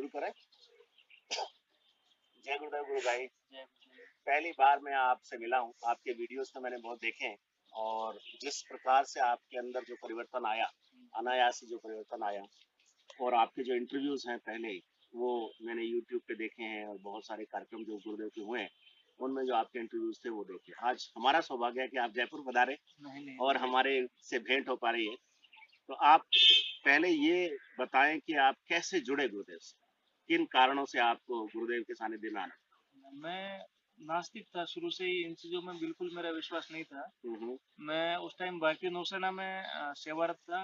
शुरू करें। जय गुरुदेव गुरु भाई। पहली बार मैं आपसे मिला हूँ, आपके वीडियोस तो मैंने बहुत देखे हैं और जिस प्रकार से आपके अंदर जो परिवर्तन आया, अनायास जो परिवर्तन आया, और आपके जो इंटरव्यूज हैं पहले वो मैंने यूट्यूब पे देखे हैं और बहुत सारे कार्यक्रम जो गुरुदेव के हुए हैं उनमें जो आपके इंटरव्यूज थे वो देखे। आज हमारा सौभाग्य है कि आप जयपुर पधारे और हमारे से भेंट हो पा रही है। तो आप पहले ये बताएं कि आप कैसे जुड़े गुरुदेव से, किन कारणों से आपको गुरुदेव के सानिध्य में आना? मैं नास्तिक था शुरू से ही, इन चीज़ों में बिल्कुल मेरा विश्वास नहीं था। हम्म। मैं उस टाइम भारतीय नौसेना में सेवारत था।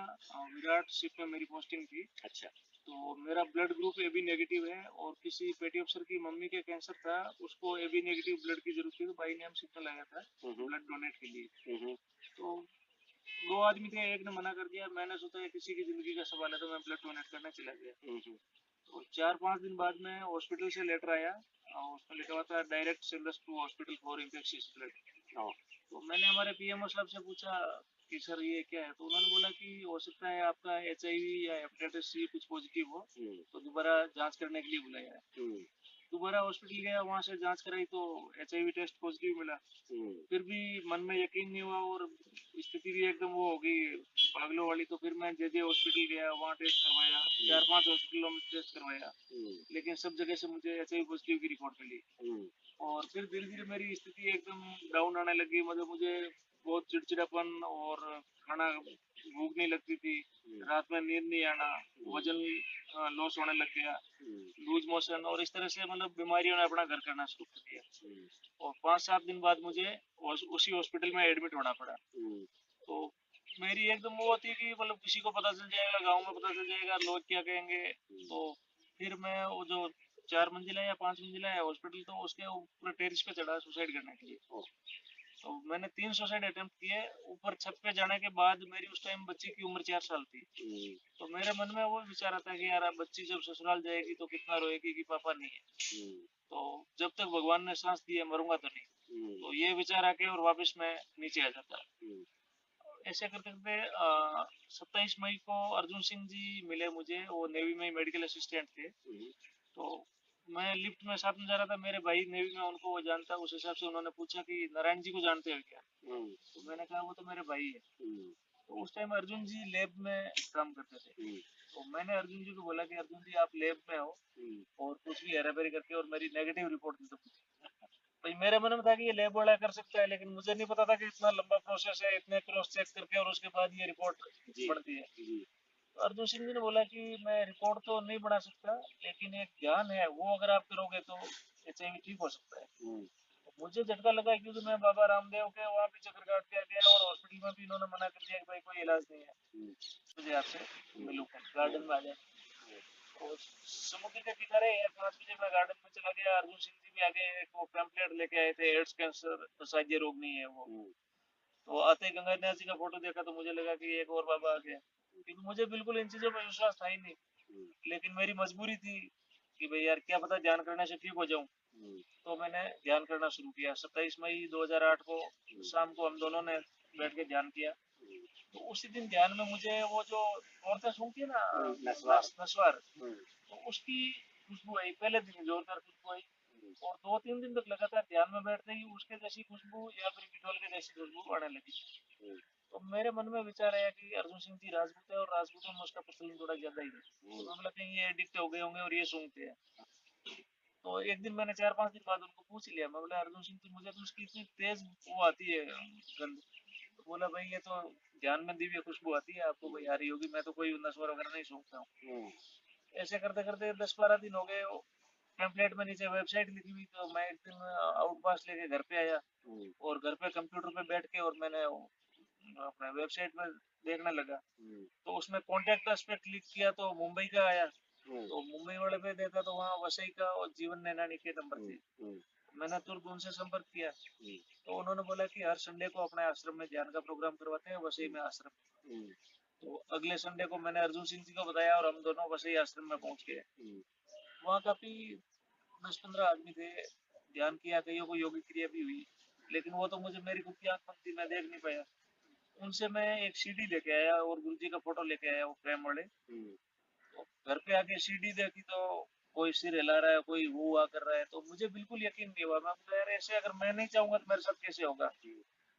विराट शिप में मेरी पोस्टिंग थी। अच्छा। तो मेरा blood group A B negative है और किसी पेटी अफसर की मम्मी के कैंसर था, उसको ए बी नेगेटिव ब्लड की जरूरत थी, तो भाई ने हम शिप में लाया था ब्लड डोनेट के लिए। तो दो आदमी थे, एक ने मना कर दिया, मैंने सोचा ये किसी की जिंदगी का सवाल है, तो मैं ब्लड डोनेट करने चला गया। तो 4-5 दिन बाद में हॉस्पिटल से लेटर आया और उसमें लिखा हुआ था direct senders to hospital for infectious blood. तो मैंने हमारे पीएमओ साहब से पूछा कि सर ये क्या है, तो उन्होंने बोला कि हो सकता है आपका HIV या हेपेटाइटिस सी कुछ पॉजिटिव हो, तो दोबारा जांच करने के लिए बुलाया है। दोबारा हॉस्पिटल गया, वहां से जांच कराई तो HIV टेस्ट पॉजिटिव मिला। फिर भी मन में यकीन नहीं हुआ और स्थिति भी एकदम वो हो गई पागलों वाली। तो फिर मैं जे हॉस्पिटल गया, वहाँ टेस्ट करवाया, 4-5 हॉस्पिटलों में टेस्ट करवाया, लेकिन सब जगह से मुझे HIV पॉजिटिव की रिपोर्ट मिली। और फिर धीरे धीरे मेरी स्थिति एकदम डाउन आने लगी। मतलब मुझे बहुत चिड़चिड़ापन और खाना भूख नहीं लगती थी, रात में नींद नहीं आना, वजन लॉस होने लग गया, लूज मोशन, और इस तरह से मतलब बीमारियों ने अपना घर करना शुरू कर दिया। और 5-7 दिन बाद मुझे उसी हॉस्पिटल में एडमिट होना पड़ा। तो मेरी एकदम वो थी कि मतलब किसी को पता चल जाएगा, गांव में पता चल जाएगा, लोग क्या कहेंगे। तो फिर मैं वो जो 4 मंजिला या 5 मंजिला है हॉस्पिटल, तो उसके ऊपर टेरिस पे चढ़ा सुसाइड करने के लिए। तो मैंने 3 सुसाइड अटेम्प्ट किए। ऊपर छत पे जाने के बाद मेरी उस टाइम बच्ची की उम्र 4 साल थी। तो मेरे मन में वो विचार आता कि यार बच्ची जब ससुराल जाएगी तो कितना रोएगी कि पापा नहीं है। तो जब तक भगवान ने सांस दी है मरूंगा तो नहीं। तो ये विचार आके और वापस मैं नीचे आ जाता। ऐसे करते करते 27 मई को अर्जुन सिंह जी मिले मुझे, वो नेवी में मेडिकल असिस्टेंट थे। तो मैं लिफ्ट में साथ में जा रहा था, मेरे भाई नेवी में, उनको वो जानता, उस हिसाब से उन्होंने पूछा कि नारायण जी को जानते हो क्या। तो मैंने कहा वो तो मेरे भाई है। तो उस टाइम अर्जुन जी लैब में काम करते थे। तो मैंने अर्जुन जी को बोला कि अर्जुन जी आप लैब में हो और कुछ भी हेरा फेरी करके और मेरी नेगेटिव रिपोर्ट दी। तो भाई मेरे मन में था कि ये लैब वाला कर सकता है, लेकिन मुझे नहीं पता था कि इतना लंबा प्रोसेस है, इतने क्रॉस चेक करके और उसके बाद ये रिपोर्ट बनती है। तो अर्जुन सिंह जी ने बोला कि मैं रिपोर्ट तो नहीं बना सकता, लेकिन एक ज्ञान है वो अगर आप करोगे तो HIV ठीक हो सकता है। तो मुझे झटका लगा क्योंकि मैं बाबा रामदेव के वहाँ भी चक्कर काट के आ गया और हॉस्पिटल में भी इन्होंने मना कर दिया कि भाई कोई इलाज नहीं है, मुझे आपसे मिलूंगा, गार्डन में आ जाए। और समुद्र के किनारे 5 बजे मैं गार्डन में चला गया। अर्जुन सिंह जी भी आगे एक वो पैम्पलेट लेके आए थे, एड्स कैंसर असाध्य रोग नहीं है वो। तो आते ही गंगाधर जी का फोटो देखा तो मुझे लगा कि एक और बाबा आ गया, क्योंकि मुझे बिल्कुल इन चीजों पर विश्वास था ही नहीं। लेकिन मेरी मजबूरी थी कि भाई यार क्या पता ध्यान करने से ठीक हो जाऊं। तो मैंने ध्यान करना शुरू किया। 27 मई 2008 को शाम को हम दोनों ने बैठ के ध्यान किया। तो उसी दिन ध्यान में मुझे वो जो औरतें सूंघती है ना, नस्वार, तो उसकी खुशबू आई। पहले दिन जोरदार खुशबू आई और 2-3 दिन तक लगातार ध्यान में बैठते ही उसके जैसी खुशबू या फिर डिटॉल के जैसी खुशबू आने लगी। तो मेरे मन में विचार आया कि अर्जुन सिंह जी राजपूत है और राजपूतों में उसका प्रचलन थोड़ा ज्यादा ही है, तो मतलब कहीं ये एडिक्ट हो गए होंगे और ये सूंघते हैं। तो एक दिन मैंने 4-5 दिन बाद उनको पूछ लिया, मैं बोला अर्जुन सिंह जी मुझे तो उसकी इतनी तेज वो आती है गंध। तो बोला भाई ये तो ध्यान में दिव्य खुशबू आती है, आपको भाई आ रही होगी, मैं तो कोई नस्वार वगैरह नहीं सूंघता हूँ। ऐसे करते करते 10-12 दिन हो गए। टेम्पलेट में नीचे वेबसाइट लिखी हुई, तो मैं एक दिन आउट पास लेके घर पे आया और घर पे कंप्यूटर पे बैठ के और मैंने अपने वेबसाइट में देखने लगा। तो उसमें कॉन्टेक्ट अस पे क्लिक किया तो मुंबई का आया। तो मुंबई वाले पे देखा तो वहाँ वसई का और जीवन नैनानी के नंबर थे। मैंने तुरंत उनसे संपर्क किया। तो उन्होंने बोला कि हर संडे को अपने आश्रम में ध्यान का प्रोग्राम करवाते हैं वसई में आश्रम। तो अगले संडे को मैंने अर्जुन सिंह जी को बताया और हम दोनों वसई आश्रम में पहुंच गए। वहाँ काफी 10-15 आदमी थे, ध्यान किया, कईयों को योगिक क्रिया भी हुई, लेकिन वो तो मुझे मेरी खुद की आंख बंद थी, मैं देख नहीं पाया। उनसे मैं एक सीडी लेके आया और गुरुजी का फोटो लेके आया, वो फ्रेम वाले। तो घर पे आके सीडी देखी तो कोई सिर हिला रहा है, कोई हुआ कर रहा है, तो मुझे बिल्कुल यकीन नहीं हुआ। मैं बोला यार ऐसे अगर मैं नहीं चाहूंगा तो मेरे साथ कैसे होगा।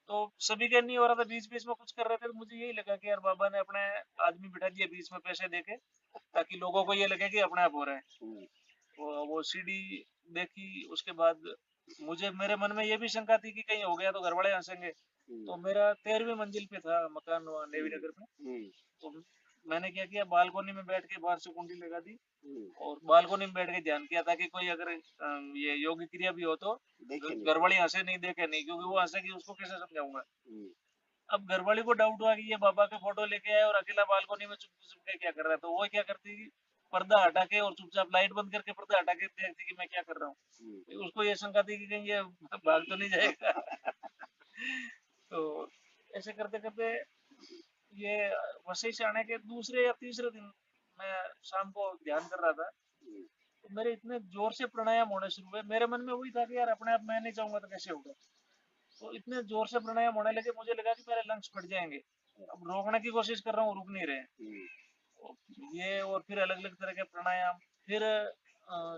तो सभी का नहीं हो रहा था, बीच बीच में कुछ कर रहे थे, तो मुझे यही लगा कि यार बाबा ने अपने आदमी बिठा दिया बीच में पैसे देके, ताकि लोगों को ये लगे कि अपने आप हो रहा है। वो सीढ़ी देखी, उसके बाद मुझे मेरे मन में ये भी शंका थी कि कहीं हो गया तो घर वाले हंसेंगे। तो मेरा 13वीं मंजिल पे था मकान वहाँ नेवी नगर में। तो मैंने क्या किया, बालकोनी में बैठ के बाहर से कुंडी लगा दी और बालकोनी में बैठ के ध्यान किया, ताकि कोई अगर ये योगी क्रिया भी हो तो घर वाली हंसे नहीं, देखे नहीं, क्योंकि वो हंसेगी उसको कैसे समझाऊंगा। अब घर वाली को डाउट हुआ कि ये बाबा के फोटो लेके आए और अकेला बालकोनी में चुप चुप के क्या कर रहा है। तो वो क्या करती कि पर्दा हटा के और चुपचाप लाइट बंद करके पर्दा हटा के देखती कि मैं क्या कर रहा हूँ। उसको ये शंका थी कि कहीं ये भाग तो नहीं जाएगा। तो ऐसे करते करते ये वसई से आने के दूसरे या तीसरे दिन मैं शाम को ध्यान कर रहा था, तो मेरे इतने जोर से प्राणायाम होने शुरू हुए। मेरे मन में वही था कि यार अपने आप मैं नहीं चाहूंगा तो कैसे होगा। तो इतने जोर से प्राणायाम होने लगे, मुझे लगा कि मेरे लंग्स फट जाएंगे। अब रोकने की कोशिश कर रहा हूँ, रुक नहीं रहे। तो ये और फिर अलग अलग तरह के प्राणायाम। फिर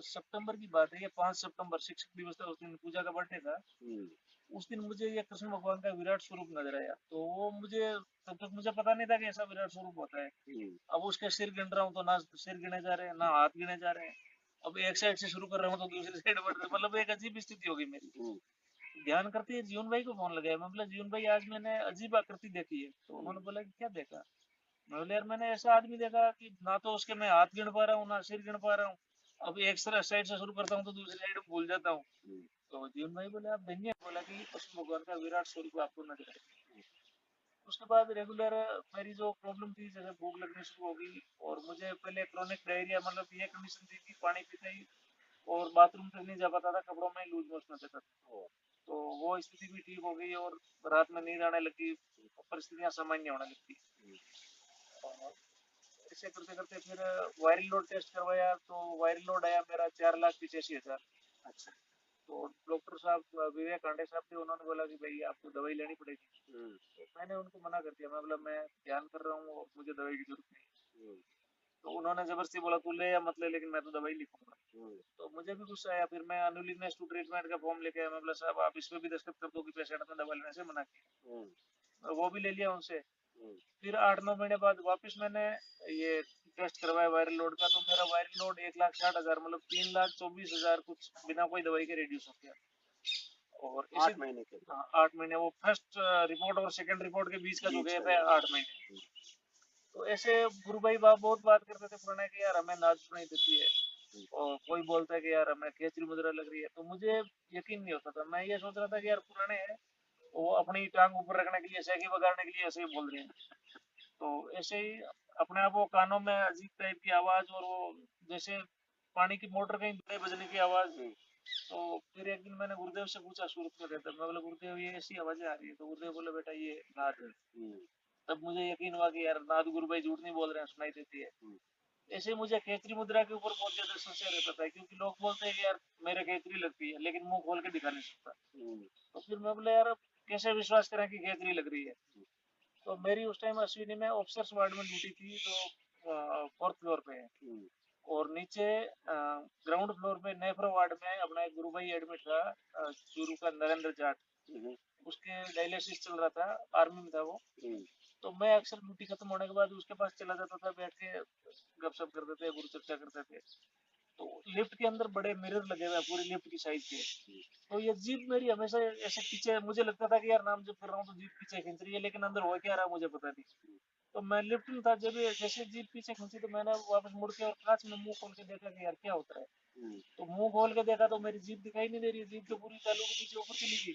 सितंबर की बात है, ये 5 सितंबर शिक्षक दिवस था, उस दिन पूजा का बर्थडे था। उस दिन मुझे ये कृष्ण भगवान का विराट स्वरूप नजर आया। तो वो मुझे, तब तक मुझे पता नहीं था कि ऐसा विराट स्वरूप होता है। अब उसके सिर गिन रहा हूँ तो ना सिर गिने जा रहे हैं ना हाथ गिने जा रहे हैं। अब एक साइड से शुरू कर रहा हूँ तो दूसरी साइड बढ़ रहे, मतलब एक अजीब स्थिति होगी मेरी। ध्यान करते ही जीवन भाई को फोन लगाया। मैं बोला जीवन भाई आज मैंने अजीब आकृति देखी है। तो उन्होंने बोला कि क्या देखा। मैं बोला यार मैंने ऐसा आदमी देखा कि ना तो उसके मैं हाथ गिन पा रहा हूँ ना सिर गिन पा रहा हूँ। अब एक साइड से शुरू करता हूँ तो दूसरी साइड भूल जाता हूँ। तो जीवन भाई बोले आप धन्य। बोला कि कृष्ण भगवान का विराट स्वरूप आपको नजर आए। उसके बाद रेगुलर मेरी जो प्रॉब्लम थी, जैसे भूख लगनी शुरू हो गई, और मुझे पहले क्रोनिक डायरिया, मतलब ये कंडीशन थी कि पानी पीते ही और बाथरूम तक नहीं जा पाता था, कपड़ों में लूज मोशन होता था। तो वो स्थिति भी ठीक हो गई और रात में नींद आने लगी, परिस्थितियां सामान्य होने लगती। और ऐसे करते करते फिर वायरल लोड टेस्ट करवाया, तो वायरल लोड आया मेरा 4,85,000। अच्छा। तो डॉक्टर साहब विवेक आंडे साहब थे, उन्होंने बोला कि भाई आपको दवाई लेनी पड़ेगी। तो मैंने उनको मना कर दिया। मैं बोला मैं ध्यान कर रहा हूँ और मुझे दवाई की जरूरत नहीं। तो उन्होंने जबरदस्ती बोला तू ले या मत ले, लेकिन मैं तो दवाई लिखूंगा। तो मुझे भी गुस्सा आया। फिर मैं अनविलिंगनेस टू ट्रीटमेंट का फॉर्म लेके आया। मैं बोला साहब आप इसमें भी दस्तखत कर दो कि पेशेंट ने दवा लेने से मना किया। वो भी ले लिया उनसे। फिर 8-9 महीने बाद वापस मैंने ये टेस्ट करवाया वायरल लोड का। तो मेरा वायरल लोड 1,60,000, मतलब 3,24,000 कुछ बिना कोई दवाई के रिड्यूस हो गया। और 8 महीने के, हाँ 8 महीने, वो फर्स्ट रिपोर्ट और सेकंड रिपोर्ट के बीच का जो गैप है 8 महीने। तो ऐसे गुरु भाई बाप बहुत बात करते थे पुराने कि यार हमें नाच सुनाई देती है, और कोई बोलता है कि यार हमें खेचरी मुद्रा लग रही है। तो मुझे यकीन नहीं होता था। मैं ये सोच रहा था कि यार पुराने हैं, वो अपनी टांग ऊपर रखने के लिए, सैकी बगाड़ने के लिए ऐसे ही बोल रहे हैं। तो ऐसे ही अपने आप वो कानों में अजीब टाइप की आवाज, और वो जैसे पानी की मोटर कहीं बड़े बजने की आवाज। तो फिर एक दिन मैंने गुरुदेव से पूछा सूरत में रहता, मैं बोला गुरुदेव ये ऐसी आवाजें आ रही है। तो गुरुदेव बोले बेटा ये नाद है। तब मुझे यकीन हुआ कि यार नाद गुरु भाई झूठ नहीं बोल रहे हैं, सुनाई देती है। ऐसे मुझे खेचरी मुद्रा के ऊपर बहुत ज्यादा संशय रहता था, क्योंकि लोग बोलते हैं कि यार मेरे खेचरी लगती है, लेकिन मुंह खोल के दिखा नहीं सकता। तो फिर मैं बोला यार कैसे विश्वास करें कि खेचरी लग रही है। तो मेरी उस टाइम अश्विनी में ऑफिसर्स वार्ड में ड्यूटी थी, जो 4th फ्लोर पे है। और नीचे ग्राउंड फ्लोर पे नेफ्रो वार्ड में अपना एक गुरु भाई एडमिट था, चूरू का नरेंद्र जाट। उसके डायलिसिस चल रहा था, आर्मी में था वो। तो मैं अक्सर ड्यूटी खत्म होने के बाद उसके पास चला जाता था, बैठ के गपशप करते थे, गुरु चर्चा करते थे। तो लिफ्ट के अंदर बड़े मिरर लगे हुए हैं पूरी लिफ्ट की साइज के। तो ये जीप मेरी हमेशा ऐसे पीछे, मुझे लगता था कि यार नाम जब कर रहा हूँ तो जीप पीछे खींच रही है, लेकिन अंदर हो क्या रहा है मुझे पता नहीं। तो मैं लिफ्ट में था, जब जैसे जीप पीछे खींची तो मैंने वापस मुड़ के और कांच में मुंह खोल के देखा कि यार क्या होता है। तो मुंह खोल के देखा तो मेरी जीप दिखाई नहीं दे रही, जीप तो पूरी चालू के पीछे ऊपर चली गई।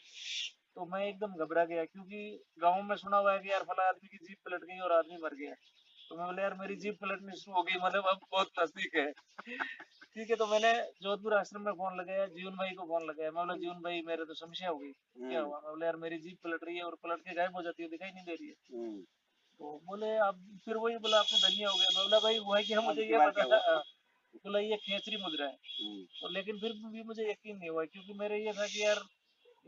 तो मैं एकदम घबरा गया, क्योंकि गाँव में सुना हुआ है कि यार फला आदमी की जीप पलट गई और आदमी मर गया। तो मैं बोला यार मेरी जीप पलटनी शुरू हो गई, मतलब अब बहुत नजदीक है। ठीक है, तो मैंने जोधपुर आश्रम में फोन लगाया, जीवन भाई को फोन लगाया। मैं बोला जीवन भाई मेरे तो समस्या हो गई, क्या हुआ। मैं बोला यार मेरी जीप पलट रही है और पलट के गायब हो जाती है, दिखाई नहीं दे रही है। तो बोले आप, फिर वही बोला आप तो धन्य हो गए। मैं बोला भाई वो है कि मुझे ये पता था। बोला ये खेचरी मुद्रा है। तो लेकिन फिर भी मुझे यकीन नहीं हुआ, क्योंकि मेरे ये था कि यार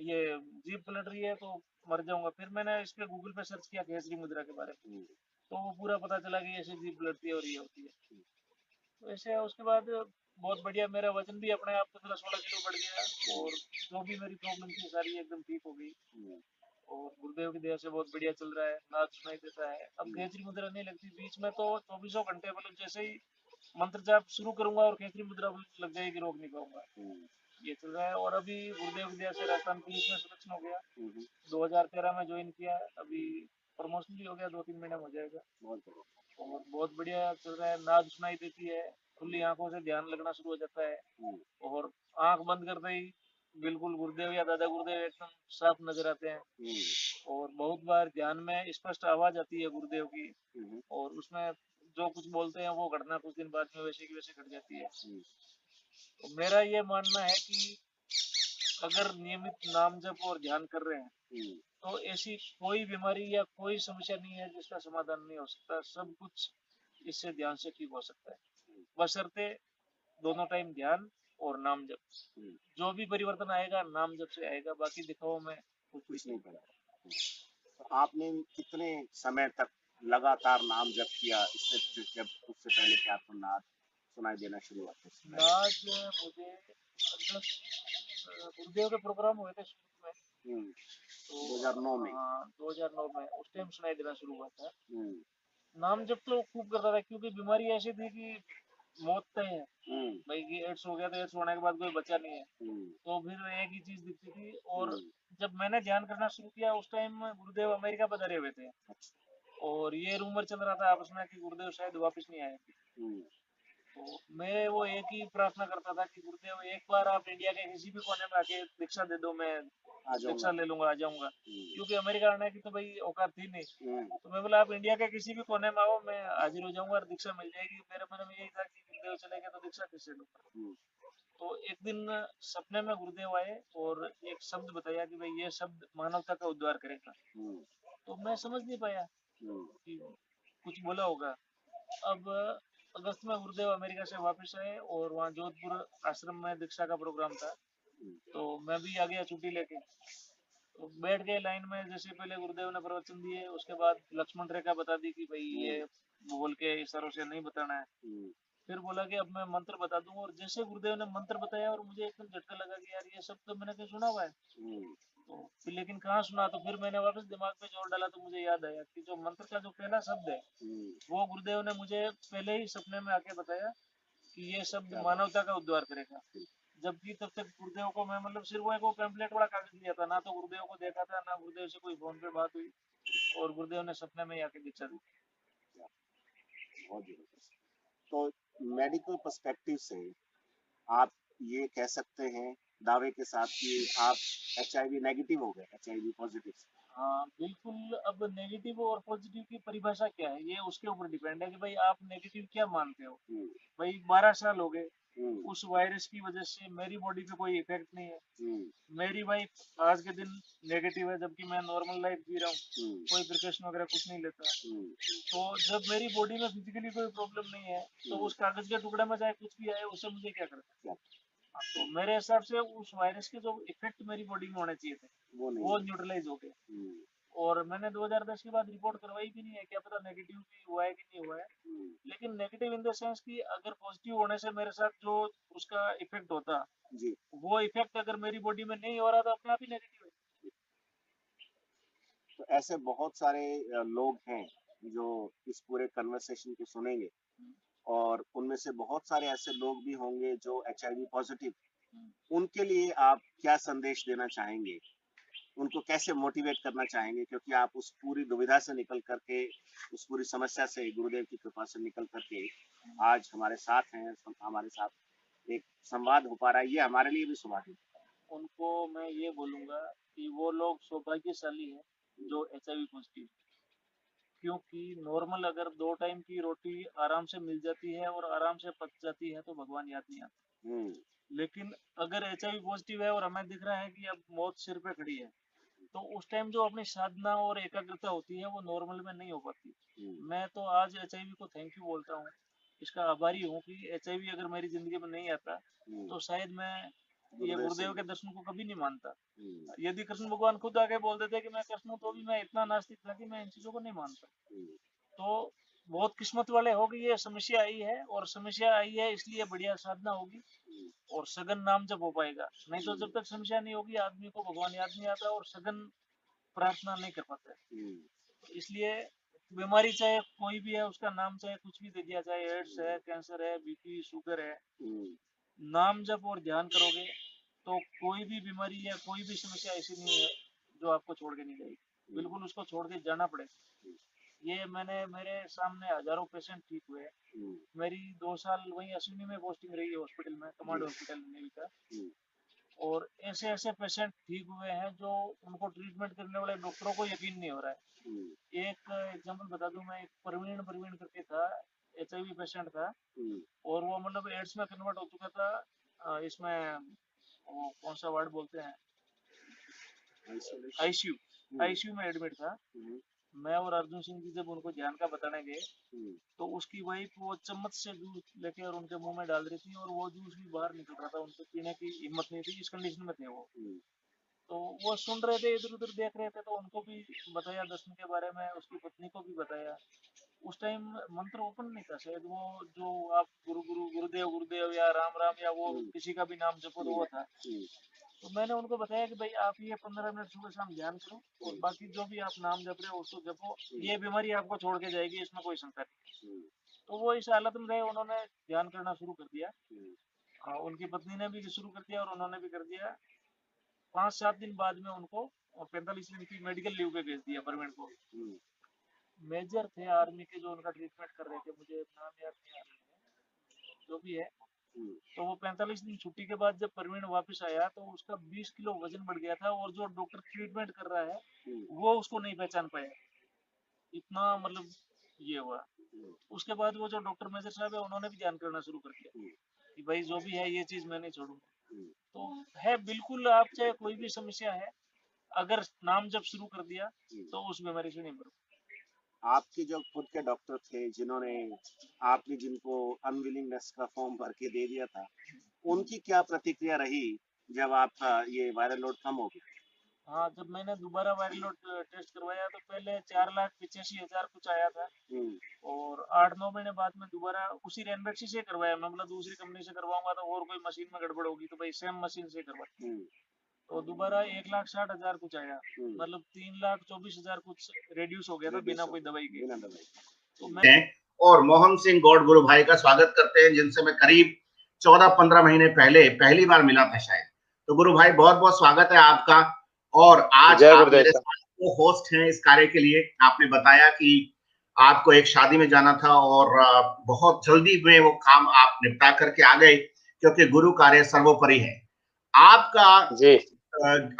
ये जीप पलट रही है तो मर जाऊंगा। फिर मैंने इस पे गूगल पे सर्च किया खेचरी मुद्रा के बारे में। तो वो पूरा पता चला कि ऐसे जीप पलटती है और ये होती है। वैसे उसके बाद बहुत बढ़िया, मेरा वजन भी अपने आप 15-16 किलो बढ़ गया, और जो भी मेरी प्रॉब्लम थी सारी एकदम ठीक हो गई। और गुरुदेव की दया से बहुत बढ़िया चल रहा है, नाच सुनाई देता है। अब खेचरी मुद्रा नहीं लगती बीच में, तो 24 घंटे मतलब जैसे ही मंत्र जाप शुरू करूंगा और खेचरी मुद्रा लग जाएगी, रोक नहीं पाऊंगा। ये चल रहा है। और अभी गुरुदेव की दया से राजस्थान पुलिस में सिलेक्शन हो गया, 2013 में ज्वाइन किया, अभी प्रमोशन भी हो गया, 2-3 महीने में हो जाएगा। और बहुत बढ़िया चल रहा है, नाद सुनाई देती है, खुली आंखों से ध्यान लगना शुरू हो जाता है, और आंख बंद करते ही बिल्कुल गुरुदेव या दादा गुरुदेव एकदम साफ नजर आते हैं। और बहुत बार ध्यान में स्पष्ट आवाज आती है गुरुदेव की, और उसमें जो कुछ बोलते हैं वो घटना कुछ दिन बाद में वैसे की वैसे घट जाती है। तो मेरा ये मानना है कि अगर नियमित नाम जप और ध्यान कर रहे हैं, तो ऐसी कोई बीमारी या कोई समस्या नहीं है जिसका समाधान नहीं हो सकता। सब कुछ इससे ध्यान से ठीक हो सकता है, बशर्ते दोनों टाइम ध्यान और नाम जप। जो भी परिवर्तन आएगा नाम जप से आएगा, बाकी दिखाओ में कुछ नहीं पड़ा। तो आपने कितने समय तक लगातार नाम जप किया, इससे जब उससे पहले कि आपको नाद सुनाई देना शुरू हुआ था? नाद मुझे गुरुदेव के प्रोग्राम हुए थे शुरू में, तो 2009 में। हाँ 2009 में उस टाइम सुनाई देना शुरू हुआ था। नाम जब तो खूब करता था, क्योंकि बीमारी ऐसी थी कि मौत तय है भाई, कि एड्स हो गया, तो एड्स होने के बाद कोई बचा नहीं है। तो फिर एक ही चीज दिखती थी। और जब मैंने ध्यान करना शुरू किया उस टाइम गुरुदेव अमेरिका पधारे हुए थे, और ये रूमर चल रहा था आपस में कि गुरुदेव शायद वापस नहीं आएंगे। तो मैं वो एक ही प्रार्थना करता था कि गुरुदेव एक बार आप इंडिया के किसी भी कोने में आके दीक्षा दे दो, मैं दीक्षा ले लूंगा, आ जाऊंगा। क्योंकि अमेरिका आने की तो भाई औकात थी नहीं। तो मैं बोला आप इंडिया के किसी भी कोने में आओ, मैं हाजिर हो जाऊंगा और दीक्षा मिल जाएगी। मेरे मन में यही था कि गुरुदेव चले गए तो दीक्षा किससे लूंगा। तो एक दिन सपने में गुरुदेव आए और एक शब्द बताया कि भाई ये शब्द मानवता का उद्धार करेगा। तो मैं समझ नहीं पाया कि कुछ बोला होगा। अब अगस्त में गुरुदेव अमेरिका से वापस आए, और वहाँ जोधपुर आश्रम में दीक्षा का प्रोग्राम था, तो मैं भी आ गया छुट्टी लेके। तो बैठ गए लाइन में, जैसे पहले गुरुदेव ने प्रवचन दिए, उसके बाद लक्ष्मण रेखा बता दी कि भाई ये बोल के इशारों से नहीं बताना है। फिर बोला कि अब मैं मंत्र बता दूं, और जैसे गुरुदेव ने मंत्र बताया और मुझे एकदम झटका लगा कि यार ये सब तो मैंने कहीं सुना हुआ है। तो फिर लेकिन कहाँ सुना, तो फिर मैंने वापस दिमाग पे जोर डाला, तो मुझे याद आया कि जो मंत्र का जो पहला शब्द है वो गुरुदेव ने मुझे पहले ही सपने में आके बताया कि ये शब्द मानवता का उद्धार करेगा। जबकि तब तक गुरुदेव को मैं मतलब सिर्फ वो एक वो पैम्पलेट वाला कागज दिया था, ना तो गुरुदेव को देखा था, ना गुरुदेव से कोई फोन पे बात हुई, और गुरुदेव ने सपने में आके दीक्षा दी। तो मेडिकल पर्सपेक्टिव से आप ये कह सकते हैं दावे के साथ कि आप HIV नेगेटिव हो गए, HIV पॉजिटिव? हाँ बिल्कुल। अब नेगेटिव और पॉजिटिव की परिभाषा क्या है, ये उसके ऊपर डिपेंड है कि भाई आप नेगेटिव क्या मानते हो। भाई 12 साल हो गए, उस वायरस की वजह से मेरी बॉडी पे कोई इफेक्ट नहीं है। मेरी वाइफ आज के दिन नेगेटिव है, जबकि मैं नॉर्मल लाइफ जी रहा हूँ, कोई प्रिकॉशन वगैरह कुछ नहीं लेता। तो जब मेरी बॉडी में फिजिकली कोई प्रॉब्लम नहीं है, तो उस कागज के टुकड़े में चाहे कुछ भी आए उससे मुझे क्या करना है। तो मेरे हिसाब से उस वायरस के जो इफेक्ट मेरी बॉडी में होने चाहिए थे वो न्यूट्रलाइज हो गए। और मैंने 2010 के बाद रिपोर्ट करवाई भी नहीं है, क्या पता नेगेटिव भी हुआ है कि नहीं हुआ है। लेकिन नेगेटिव इन द सेंस कि अगर पॉजिटिव होने से मेरे साथ जो उसका इफेक्ट होता जी, वो इफेक्ट अगर मेरी बॉडी में नहीं हो रहा तो अपने आप ही नेगेटिव है। तो ऐसे बहुत सारे लोग हैं जो इस पूरे कन्वर्सेशन को सुनेंगे, और उनमें से बहुत सारे ऐसे लोग भी होंगे जो HIV पॉजिटिव। उनके लिए आप क्या संदेश देना चाहेंगे, उनको कैसे मोटिवेट करना चाहेंगे? क्योंकि आप उस पूरी दुविधा से निकल करके, उस पूरी समस्या से गुरुदेव की कृपा से निकल करके आज हमारे साथ हैं, हमारे साथ एक संवाद हो पा रहा है, ये हमारे लिए भी सौभाग्य। उनको मैं ये बोलूंगा कि वो लोग सौभाग्यशाली हैं जो HIV पॉजिटिव, क्योंकि नॉर्मल अगर 2 टाइम की रोटी आराम से मिल जाती है और आराम से पच जाती है तो भगवान याद नहीं आता। लेकिन अगर HIV पॉजिटिव है और हमें दिख रहा है कि अब मौत सिर पे खड़ी है, तो उस टाइम जो अपनी साधना और एकाग्रता होती है वो नॉर्मल में नहीं हो पाती। मैं तो आज HIV को थैंक यू बोलता हूँ, इसका आभारी हूँ कि HIV अगर मेरी जिंदगी में नहीं आता तो शायद मैं ये गुरुदेव के दर्शन को कभी नहीं मानता। यदि कृष्ण भगवान खुद आके बोल देते कि मैं कृष्ण हूँ, तो भी मैं इतना नास्तिक था कि मैं इन चीजों को नहीं मानता। तो बहुत किस्मत वाले हो गई, ये समस्या आई है, और समस्या आई है इसलिए बढ़िया साधना होगी और सघन नाम जप हो पाएगा। नहीं तो जब तक समस्या नहीं होगी आदमी को भगवान याद नहीं आता और सघन प्रार्थना नहीं कर पाता है। तो इसलिए बीमारी चाहे कोई भी है उसका नाम चाहे कुछ भी दे दिया, चाहे एड्स है, कैंसर है, बीपी शुगर है, नाम जप और ध्यान करोगे तो कोई भी बीमारी या कोई भी समस्या ऐसी नहीं है जो आपको छोड़ के नहीं जाएगी। बिल्कुल उसको छोड़ के जाना पड़ेगा। ये मेरे सामने हजारों पेशेंट ठीक हुए हैं। मेरी 2 साल वहीं अश्विनी में पोस्टिंग रही है हॉस्पिटल में, कमांड हॉस्पिटल नेवी का, और ऐसे ऐसे पेशेंट ठीक हुए हैं जो उनको ट्रीटमेंट करने वाले डॉक्टरों को यकीन नहीं हो रहा है। एक एग्जांपल बता दूं मैं, एक प्रवीण प्रवीण करके था, HIV पेशेंट था, और वो मतलब एड्स में कन्वर्ट हो चुका था। इसमें वो कौन सा वार्ड बोलते हैं, आईसीयू में एडमिट था। मैं और अर्जुन सिंह जी जब उनको ध्यान का बताने गए तो उसकी वाइफ वो चम्मच से जूस लेके और उनके मुंह में डाल रही थी, और वो जूस भी बाहर निकल रहा था, उनको पीने की हिम्मत नहीं थी, इस कंडीशन में थे वो। तो वो सुन रहे थे, इधर उधर देख रहे थे, तो उनको भी बताया दर्शन के बारे में, उसकी पत्नी को भी बताया। उस टाइम मंत्र ओपन नहीं था शायद, वो जो आप गुरु गुरु गुरुदेव गुरुदेव या राम राम या वो किसी का भी नाम जपो तो वो था। तो मैंने उनको बताया कि भाई आप ये 15 मिनट सुबह शाम ध्यान करो, और बाकी जो भी आप नाम जप रहे हो उसको जपो, ये बीमारी आपको छोड़ के जाएगी, इसमें कोई शंका नहीं। तो वो इस हालत में रहे, उन्होंने ध्यान करना शुरू कर दिया। उनकी पत्नी ने भी शुरू कर दिया और उन्होंने भी कर दिया। 5-7 दिन बाद में उनको 45 दिन की मेडिकल लीव पे भेज दिया प्रवीण को। मेजर थे आर्मी के जो उनका ट्रीटमेंट कर रहे थे, मुझे नाम याद नहीं आ रहा है, जो भी है। तो वो 45 दिन छुट्टी के बाद जब प्रवीण वापस आया तो उसका 20 किलो वजन बढ़ गया था, और जो डॉक्टर ट्रीटमेंट कर रहा है वो उसको नहीं पहचान पाया, इतना मतलब ये हुआ। उसके बाद वो जो डॉक्टर मेजर साहब है उन्होंने भी ध्यान करना शुरू कर दिया कि भाई जो भी है ये चीज मैं नहीं छोड़ूंगा। तो है बिल्कुल, आप चाहे कोई भी समस्या है, अगर नाम जब शुरू कर दिया तो उस बीमारी से नहीं मरो। आपके जो खुद के डॉक्टर थे जिन्होंने आपने जिनको अनविलिंगनेस का फॉर्म भर के दे दिया था, उनकी क्या प्रतिक्रिया रही जब आपका ये वायरल लोड कम हो गया? हाँ, जब मैंने दोबारा वायरल लोड टेस्ट करवाया तो पहले 4,85,000 कुछ आया था, और 8-9 महीने बाद में दोबारा उसी रेनबेक्सी से करवाया मैं, मतलब दूसरी कंपनी से करवाऊंगा तो और कोई मशीन में गड़बड़ होगी, तो भाई सेम मशीन से करवा। तो दोबारा 1,60,000 कुछ आया, मतलब 3,24,000 कुछ रिड्यूस हो गया था बिना कोई दवाई के। तो मैं और मोहन सिंह गौड़ गुरु भाई का स्वागत करते हैं, जिनसे मैं करीब 14-15 महीने पहले पहली बार मिला था शायद। तो गुरु भाई बहुत बहुत स्वागत है आपका। और आज आप मेरे साथ वो होस्ट हैं इस कार्य के लिए। आपने बताया कि आपको एक शादी में जाना था और बहुत जल्दी में वो काम आप निपटा करके आ गए, क्योंकि गुरु कार्य सर्वोपरि है।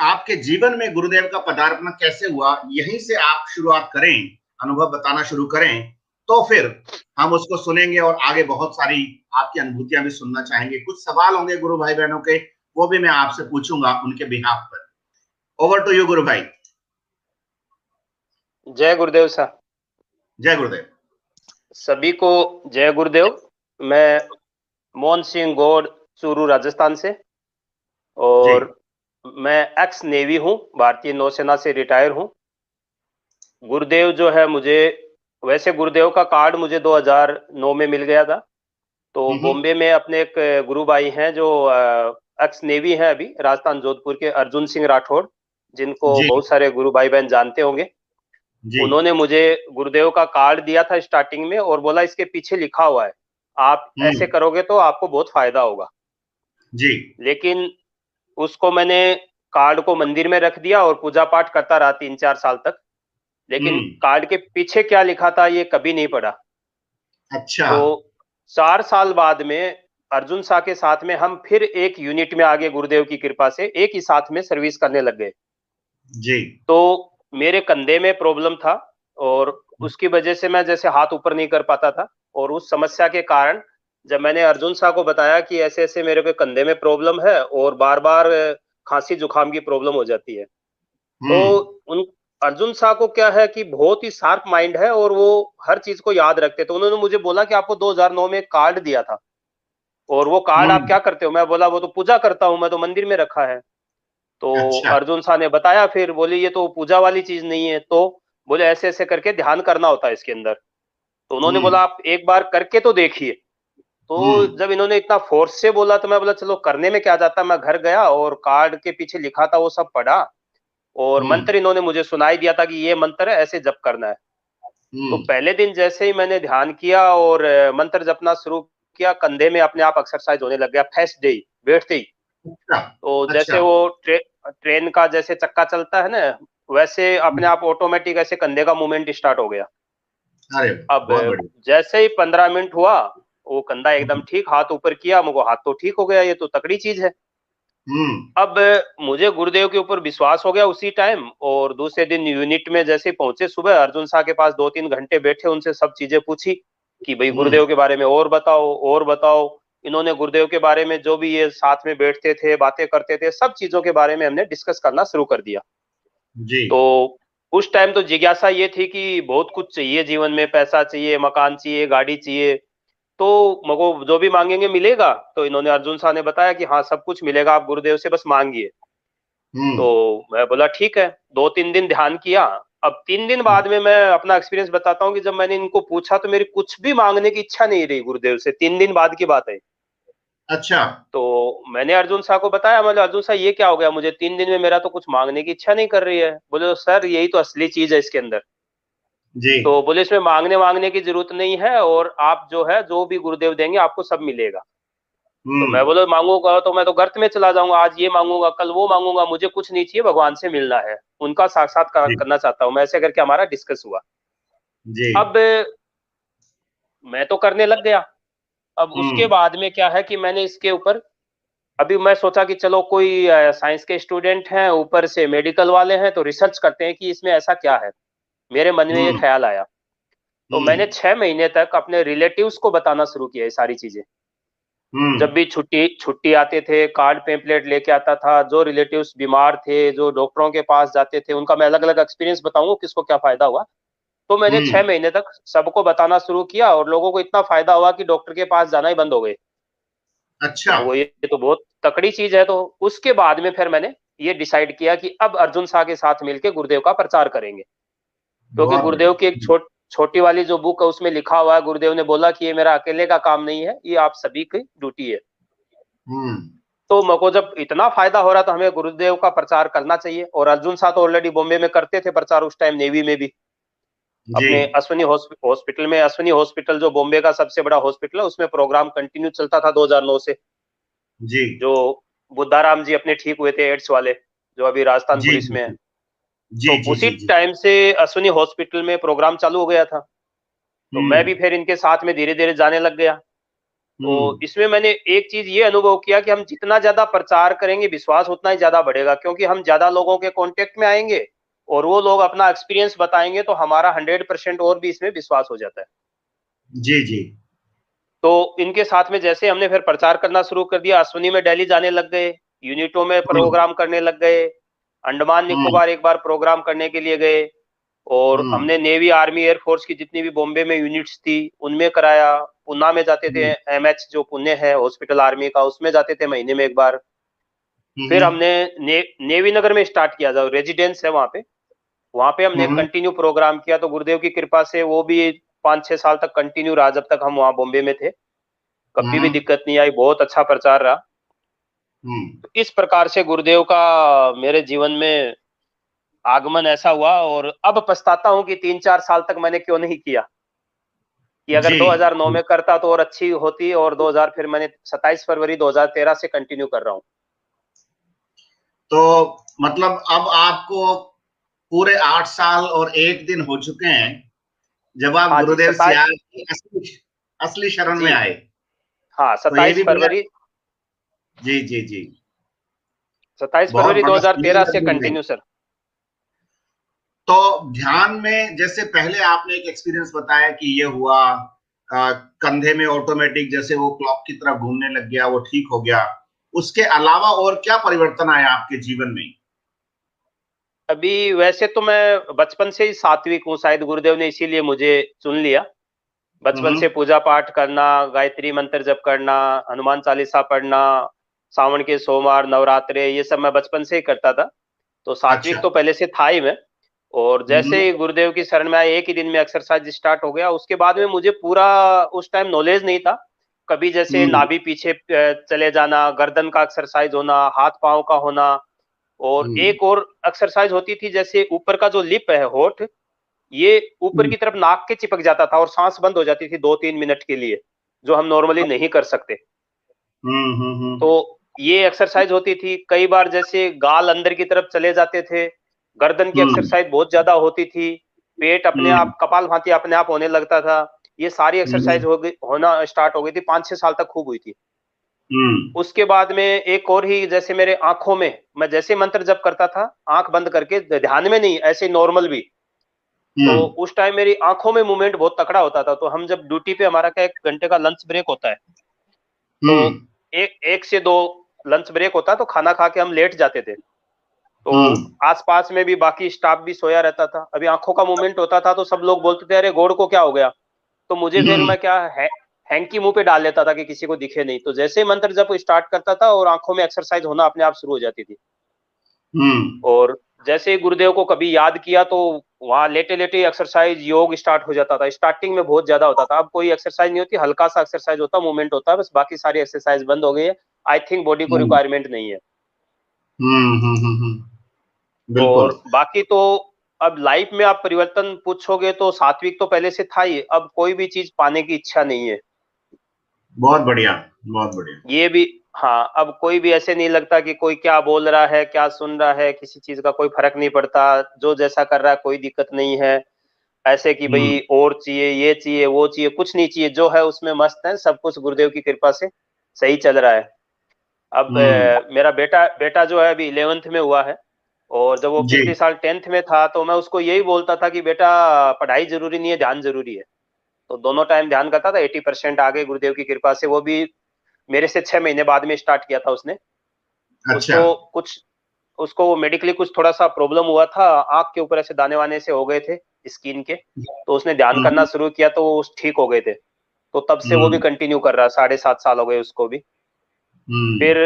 आपके जीवन में गुरुदेव का पदार्पण कैसे हुआ, यहीं से आप शुरुआत करें, अनुभव बताना शुरू करें, तो फिर हम उसको सुनेंगे और आगे बहुत सारी आपकी अनुभूतियां भी सुनना चाहेंगे। कुछ सवाल होंगे गुरु भाई बहनों के, वो भी मैं आपसे पूछूंगा उनके बिहाफ पर। ओवर टू यू गुरु भाई। जय गुरुदेव साहब। जय गुरुदेव। सभी को जय गुरुदेव। मैं मोहन सिंह गौड़, चूरू राजस्थान से, और मैं एक्स नेवी हूँ, भारतीय नौसेना से रिटायर हूँ। गुरुदेव जो है मुझे, वैसे गुरुदेव का कार्ड मुझे 2009 में मिल गया था। तो बॉम्बे में अपने एक गुरु भाई हैं जो एक्स नेवी हैं अभी, राजस्थान जोधपुर के, अर्जुन सिंह राठौड़, जिनको बहुत सारे गुरु भाई बहन जानते होंगे। उन्होंने मुझे गुरुदेव का कार्ड दिया था स्टार्टिंग में, और बोला इसके पीछे लिखा हुआ है आप ऐसे करोगे तो आपको बहुत फायदा होगा जी। लेकिन उसको मैंने कार्ड को मंदिर में रख दिया और पूजा पाठ करता रहा 3-4 साल तक, लेकिन कार्ड के पीछे क्या लिखा था ये कभी नहीं पढ़ा। अच्छा। तो 4 साल बाद में अर्जुन शाह के साथ में हम फिर एक यूनिट में आगे, गुरुदेव की कृपा से एक ही साथ में सर्विस करने लग गए जी। तो मेरे कंधे में प्रॉब्लम था, और उसकी वजह से मैं जैसे हाथ ऊपर नहीं कर पाता था, और उस समस्या के कारण जब मैंने अर्जुन शाह को बताया कि ऐसे ऐसे मेरे को कंधे में प्रॉब्लम है और बार बार खांसी जुकाम की प्रॉब्लम हो जाती है, तो उन अर्जुन शाह को क्या है कि बहुत ही शार्प माइंड है और वो हर चीज को याद रखते। तो उन्होंने मुझे बोला कि आपको 2009 में कार्ड दिया था, और वो कार्ड आप क्या करते हो? मैं बोला वो तो पूजा करता हूं, मैं तो मंदिर में रखा है। तो अच्छा। अर्जुन शाह ने बताया, फिर बोले ये तो पूजा वाली चीज नहीं है, तो बोले ऐसे ऐसे करके ध्यान करना होता है इसके अंदर। तो उन्होंने बोला आप एक बार करके तो देखिए। तो जब इन्होंने इतना फोर्स से बोला तो मैं बोला चलो करने में क्या जाता है। मैं घर गया और कार्ड के पीछे लिखा था वो सब पढ़ा, और मंत्र इन्होंने मुझे सुनाई दिया था कि ये मंत्र है, ऐसे जप करना है। तो पहले दिन जैसे ही मैंने ध्यान किया और मंत्र जपना शुरू किया, कंधे में अपने आप एक्सरसाइज होने लग गया फर्स्ट डे बैठते ही। तो जैसे वो ट्रेन का जैसे चक्का चलता है ना, वैसे अपने आप ऑटोमेटिक ऐसे कंधे का मूवमेंट स्टार्ट हो गया। अब जैसे ही 15 मिनट हुआ, वो कंधा एकदम ठीक, हाथ ऊपर किया, मुझे हाथ तो ठीक हो गया, ये तो तकड़ी चीज है। अब मुझे गुरुदेव के ऊपर विश्वास हो गया उसी टाइम। और दूसरे दिन यूनिट में जैसे पहुंचे, सुबह अर्जुन शाह के पास 2-3 घंटे बैठे, उनसे सब चीजें पूछी कि भाई गुरुदेव के बारे में और बताओ और बताओ। इन्होंने गुरुदेव के बारे में जो भी ये साथ में बैठते थे, बातें करते थे, सब चीजों के बारे में हमने डिस्कस करना शुरू कर दिया जी। तो उस टाइम तो जिज्ञासा ये थी कि बहुत कुछ चाहिए जीवन में, पैसा चाहिए, मकान चाहिए, गाड़ी चाहिए, तो मगो जो भी मांगेंगे मिलेगा। तो इन्होंने, अर्जुन शाह ने बताया कि हाँ सब कुछ मिलेगा, आप गुरुदेव से बस मांगिए। तो मैं बोला ठीक है। 2-3 दिन ध्यान किया। अब 3 दिन बाद में मैं अपना एक्सपीरियंस बताता हूँ कि जब मैंने इनको पूछा तो मेरी कुछ भी मांगने की इच्छा नहीं रही गुरुदेव से। 3 दिन बाद की बात है। अच्छा। तो मैंने अर्जुन शाह को बताया, मतलब अर्जुन शाह ये क्या हो गया, मुझे 3 दिन में मेरा तो कुछ मांगने की इच्छा नहीं कर रही है। बोले सर यही तो असली चीज है इसके अंदर जी। तो बोले इसमें मांगने की जरूरत नहीं है, और आप जो है जो भी गुरुदेव देंगे आपको सब मिलेगा। तो मैं बोला मांगूंगा तो मैं तो गर्त में चला जाऊंगा, आज ये मांगूंगा कल वो मांगूंगा, मुझे कुछ नहीं चाहिए, भगवान से मिलना है, उनका साक्षात्कार करना चाहता हूँ मैं। ऐसे करके हमारा डिस्कस हुआ जी। अब मैं तो करने लग गया। अब उसके बाद में क्या है कि मैंने इसके ऊपर, अभी मैं सोचा कि चलो कोई साइंस के स्टूडेंट हैं, ऊपर से मेडिकल वाले हैं, तो रिसर्च करते हैं कि इसमें ऐसा क्या है। मेरे मन में ये ख्याल आया। तो मैंने 6 महीने तक अपने रिलेटिव्स को बताना शुरू किया ये सारी चीजें। जब भी छुट्टी आते थे, कार्ड पेम्पलेट लेके आता था, जो रिलेटिव्स बीमार थे, जो डॉक्टरों के पास जाते थे, उनका मैं अलग अलग एक्सपीरियंस बताऊंगा किसको क्या फायदा हुआ। तो मैंने 6 महीने तक सबको बताना शुरू किया, और लोगों को इतना फायदा हुआ कि डॉक्टर के पास जाना ही बंद हो गए। अच्छा। तो ये तो बहुत तकड़ी चीज है। तो उसके बाद में फिर मैंने ये डिसाइड किया कि अब अर्जुन शाह के साथ मिलकर गुरुदेव का प्रचार करेंगे, क्योंकि गुरुदेव की एक छोटी वाली जो बुक है उसमें लिखा हुआ है, गुरुदेव ने बोला कि ये मेरा अकेले का काम नहीं है, ये आप सभी की ड्यूटी है। तो मेरे जब इतना फायदा हो रहा था, हमें गुरुदेव का प्रचार करना चाहिए। और अर्जुन शाह तो ऑलरेडी बॉम्बे में करते थे प्रचार उस टाइम, नेवी में भी, अपने अश्विनी हॉस्पिटल में। अश्विनी हॉस्पिटल जो बॉम्बे का सबसे बड़ा हॉस्पिटल है, उसमें प्रोग्राम कंटिन्यू चलता था 2009 से जी। जो बुद्धाराम जी अपने ठीक हुए थे एड्स वाले, जो अभी राजस्थान पुलिस में है, तो उसी टाइम से अश्विनी हॉस्पिटल में प्रोग्राम चालू हो गया था। तो मैं भी फिर इनके साथ में धीरे धीरे जाने लग गया। तो इसमें मैंने एक चीज ये अनुभव किया कि हम जितना ज्यादा प्रचार करेंगे, विश्वास उतना ही ज्यादा बढ़ेगा, क्योंकि हम ज्यादा लोगों के कांटेक्ट में आएंगे और वो लोग अपना एक्सपीरियंस बताएंगे, तो हमारा 100% और भी इसमें विश्वास हो जाता है जी जी। तो इनके साथ में जैसे हमने फिर प्रचार करना शुरू कर दिया, अश्विनी में दिल्ली जाने लग गए, यूनिटों में प्रोग्राम करने लग गए, अंडमान निकोबार एक बार प्रोग्राम करने के लिए गए, और हमने नेवी, आर्मी, एयरफोर्स की जितनी भी बॉम्बे में यूनिट्स थी उनमें कराया। पुणे में जाते थे, एमएच जो पुणे है हॉस्पिटल आर्मी का, उसमें जाते थे महीने में एक बार। फिर हमने नेवी नगर में स्टार्ट किया, जो रेजिडेंस है वहां पे हमने कंटिन्यू प्रोग्राम किया। तो गुरुदेव की कृपा से वो भी 5-6 साल तक कंटिन्यू रहा, जब तक हम वहां बॉम्बे में थे। कभी भी दिक्कत नहीं आई, बहुत अच्छा प्रचार रहा। तो इस प्रकार से गुरुदेव का मेरे जीवन में आगमन ऐसा हुआ। और अब पछताता हूं कि 3-4 साल तक मैंने क्यों नहीं किया, कि अगर 2009 में करता तो और अच्छी होती। और 2000 फिर मैंने 27 फरवरी 2013 से कंटिन्यू कर रहा हूं। तो मतलब अब आपको पूरे 8 साल और 1 दिन हो चुके हैं जब आप गुरुदेव सियार की असली शरण में आए। हाँ, 27 फरवरी जी जी जी, 27 फरवरी 2013 से कंटिन्यू सर। तो ध्यान में जैसे पहले आपने एक एक्सपीरियंस बताया कि ये हुआ, कंधे में ऑटोमेटिक जैसे वो क्लॉक की तरह घूमने लग गया, वो ठीक हो गया, उसके अलावा और क्या परिवर्तन आया आपके जीवन में? अभी वैसे तो मैं बचपन से ही सात्विक हूँ, शायद गुरुदेव ने इसीलिए मुझे चुन लिया। बचपन से पूजा पाठ करना, गायत्री मंत्र जप करना, हनुमान चालीसा पढ़ना, सावन के सोमवार, नवरात्रे, ये सब मैं बचपन से ही करता था। तो सात्विक तो पहले से था ही मैं। और जैसे ही गुरुदेव की शरण में आए, एक ही दिन में एक्सरसाइज स्टार्ट हो गया। उसके बाद में मुझे पूरा उस टाइम नॉलेज नहीं था। कभी जैसे नाभि पीछे चले जाना, गर्दन का एक्सरसाइज होना, हाथ पांव का होना, और एक और एक्सरसाइज होती थी जैसे ऊपर का जो लिप है, होठ, ये ऊपर की तरफ नाक के चिपक जाता था और सांस बंद हो जाती थी 2-3 मिनट के लिए, जो हम नॉर्मली नहीं कर सकते। तो ये एक्सरसाइज होती थी। कई बार जैसे गाल अंदर की तरफ चले जाते थे, गर्दन की एक्सरसाइज बहुत ज्यादा होती थी, पेट अपने आप कपालभाति अपने आप होने लगता था। ये सारी एक्सरसाइज होना स्टार्ट हो गई थी, 5-6 साल तक खूब हुई थी। उसके बाद में एक और ही, जैसे मेरे आंखों में, मैं जैसे मंत्र जप करता था आंख बंद करके, ध्यान में नहीं, ऐसे नॉर्मल भी, तो उस टाइम मेरी आंखों में मूवमेंट बहुत तकड़ा होता था। तो हम जब ड्यूटी पे, हमारा क्या 1 घंटे का लंच ब्रेक होता है, तो एक से 2 लंच ब्रेक होता, तो खाना खा के हम लेट जाते थे। तो आसपास में भी बाकी स्टाफ भी सोया रहता था। अभी आंखों का मूवमेंट होता था तो सब लोग बोलते थे, अरे गोड़ को क्या हो गया? तो मुझे फिर मैं क्या हैंकी मुंह पे डाल लेता था कि किसी को दिखे नहीं। तो जैसे मंत्र जब स्टार्ट करता था और आंखों में एक्सरसाइज होना अपने आप शुरू हो जाती थी। और जैसे ही गुरुदेव को कभी याद किया तो वहां लेटे लेटे एक्सरसाइज, योग स्टार्ट हो जाता था। स्टार्टिंग में बहुत ज्यादा होता था, अब कोई एक्सरसाइज नहीं होती, हल्का सा एक्सरसाइज होता, मूवमेंट होता है बस, बाकी सारी एक्सरसाइज बंद हो गई है। आई थिंक बॉडी को रिक्वायरमेंट नहीं है। बिल्कुल। और बाकी तो अब लाइफ में आप परिवर्तन पूछोगे तो सात्विक तो पहले से था ही, अब कोई भी चीज पाने की इच्छा नहीं है। बहुत बढ़िया, बहुत बढ़िया। ये भी, हाँ, अब कोई भी ऐसे नहीं लगता कि कोई क्या बोल रहा है, क्या सुन रहा है, किसी चीज का कोई फर्क नहीं पड़ता, जो जैसा कर रहा है कोई दिक्कत नहीं है। ऐसे कि भाई और चाहिए, ये चाहिए, वो चाहिए, कुछ नहीं चाहिए, जो है उसमें मस्त है, सब कुछ गुरुदेव की कृपा से सही चल रहा है। अब मेरा बेटा जो है अभी 11th में हुआ है, और जब वो पिछले साल 10th में था तो मैं उसको यही बोलता था कि बेटा पढ़ाई जरूरी नहीं है, ध्यान जरूरी है। तो दोनों टाइम ध्यान करता था, 80% आ गए गुरुदेव की कृपा से। वो भी मेरे से 6 महीने बाद में स्टार्ट किया था उसने। अच्छा। उसको मेडिकली कुछ थोड़ा सा प्रॉब्लम हुआ था, आंख के ऊपर ऐसे दाने वाने से हो गए थे स्किन के, तो उसने ध्यान करना शुरू किया तो वो ठीक हो गए थे। तो तब से वो भी कंटिन्यू कर रहा, 7.5 साल हो गए उसको भी। फिर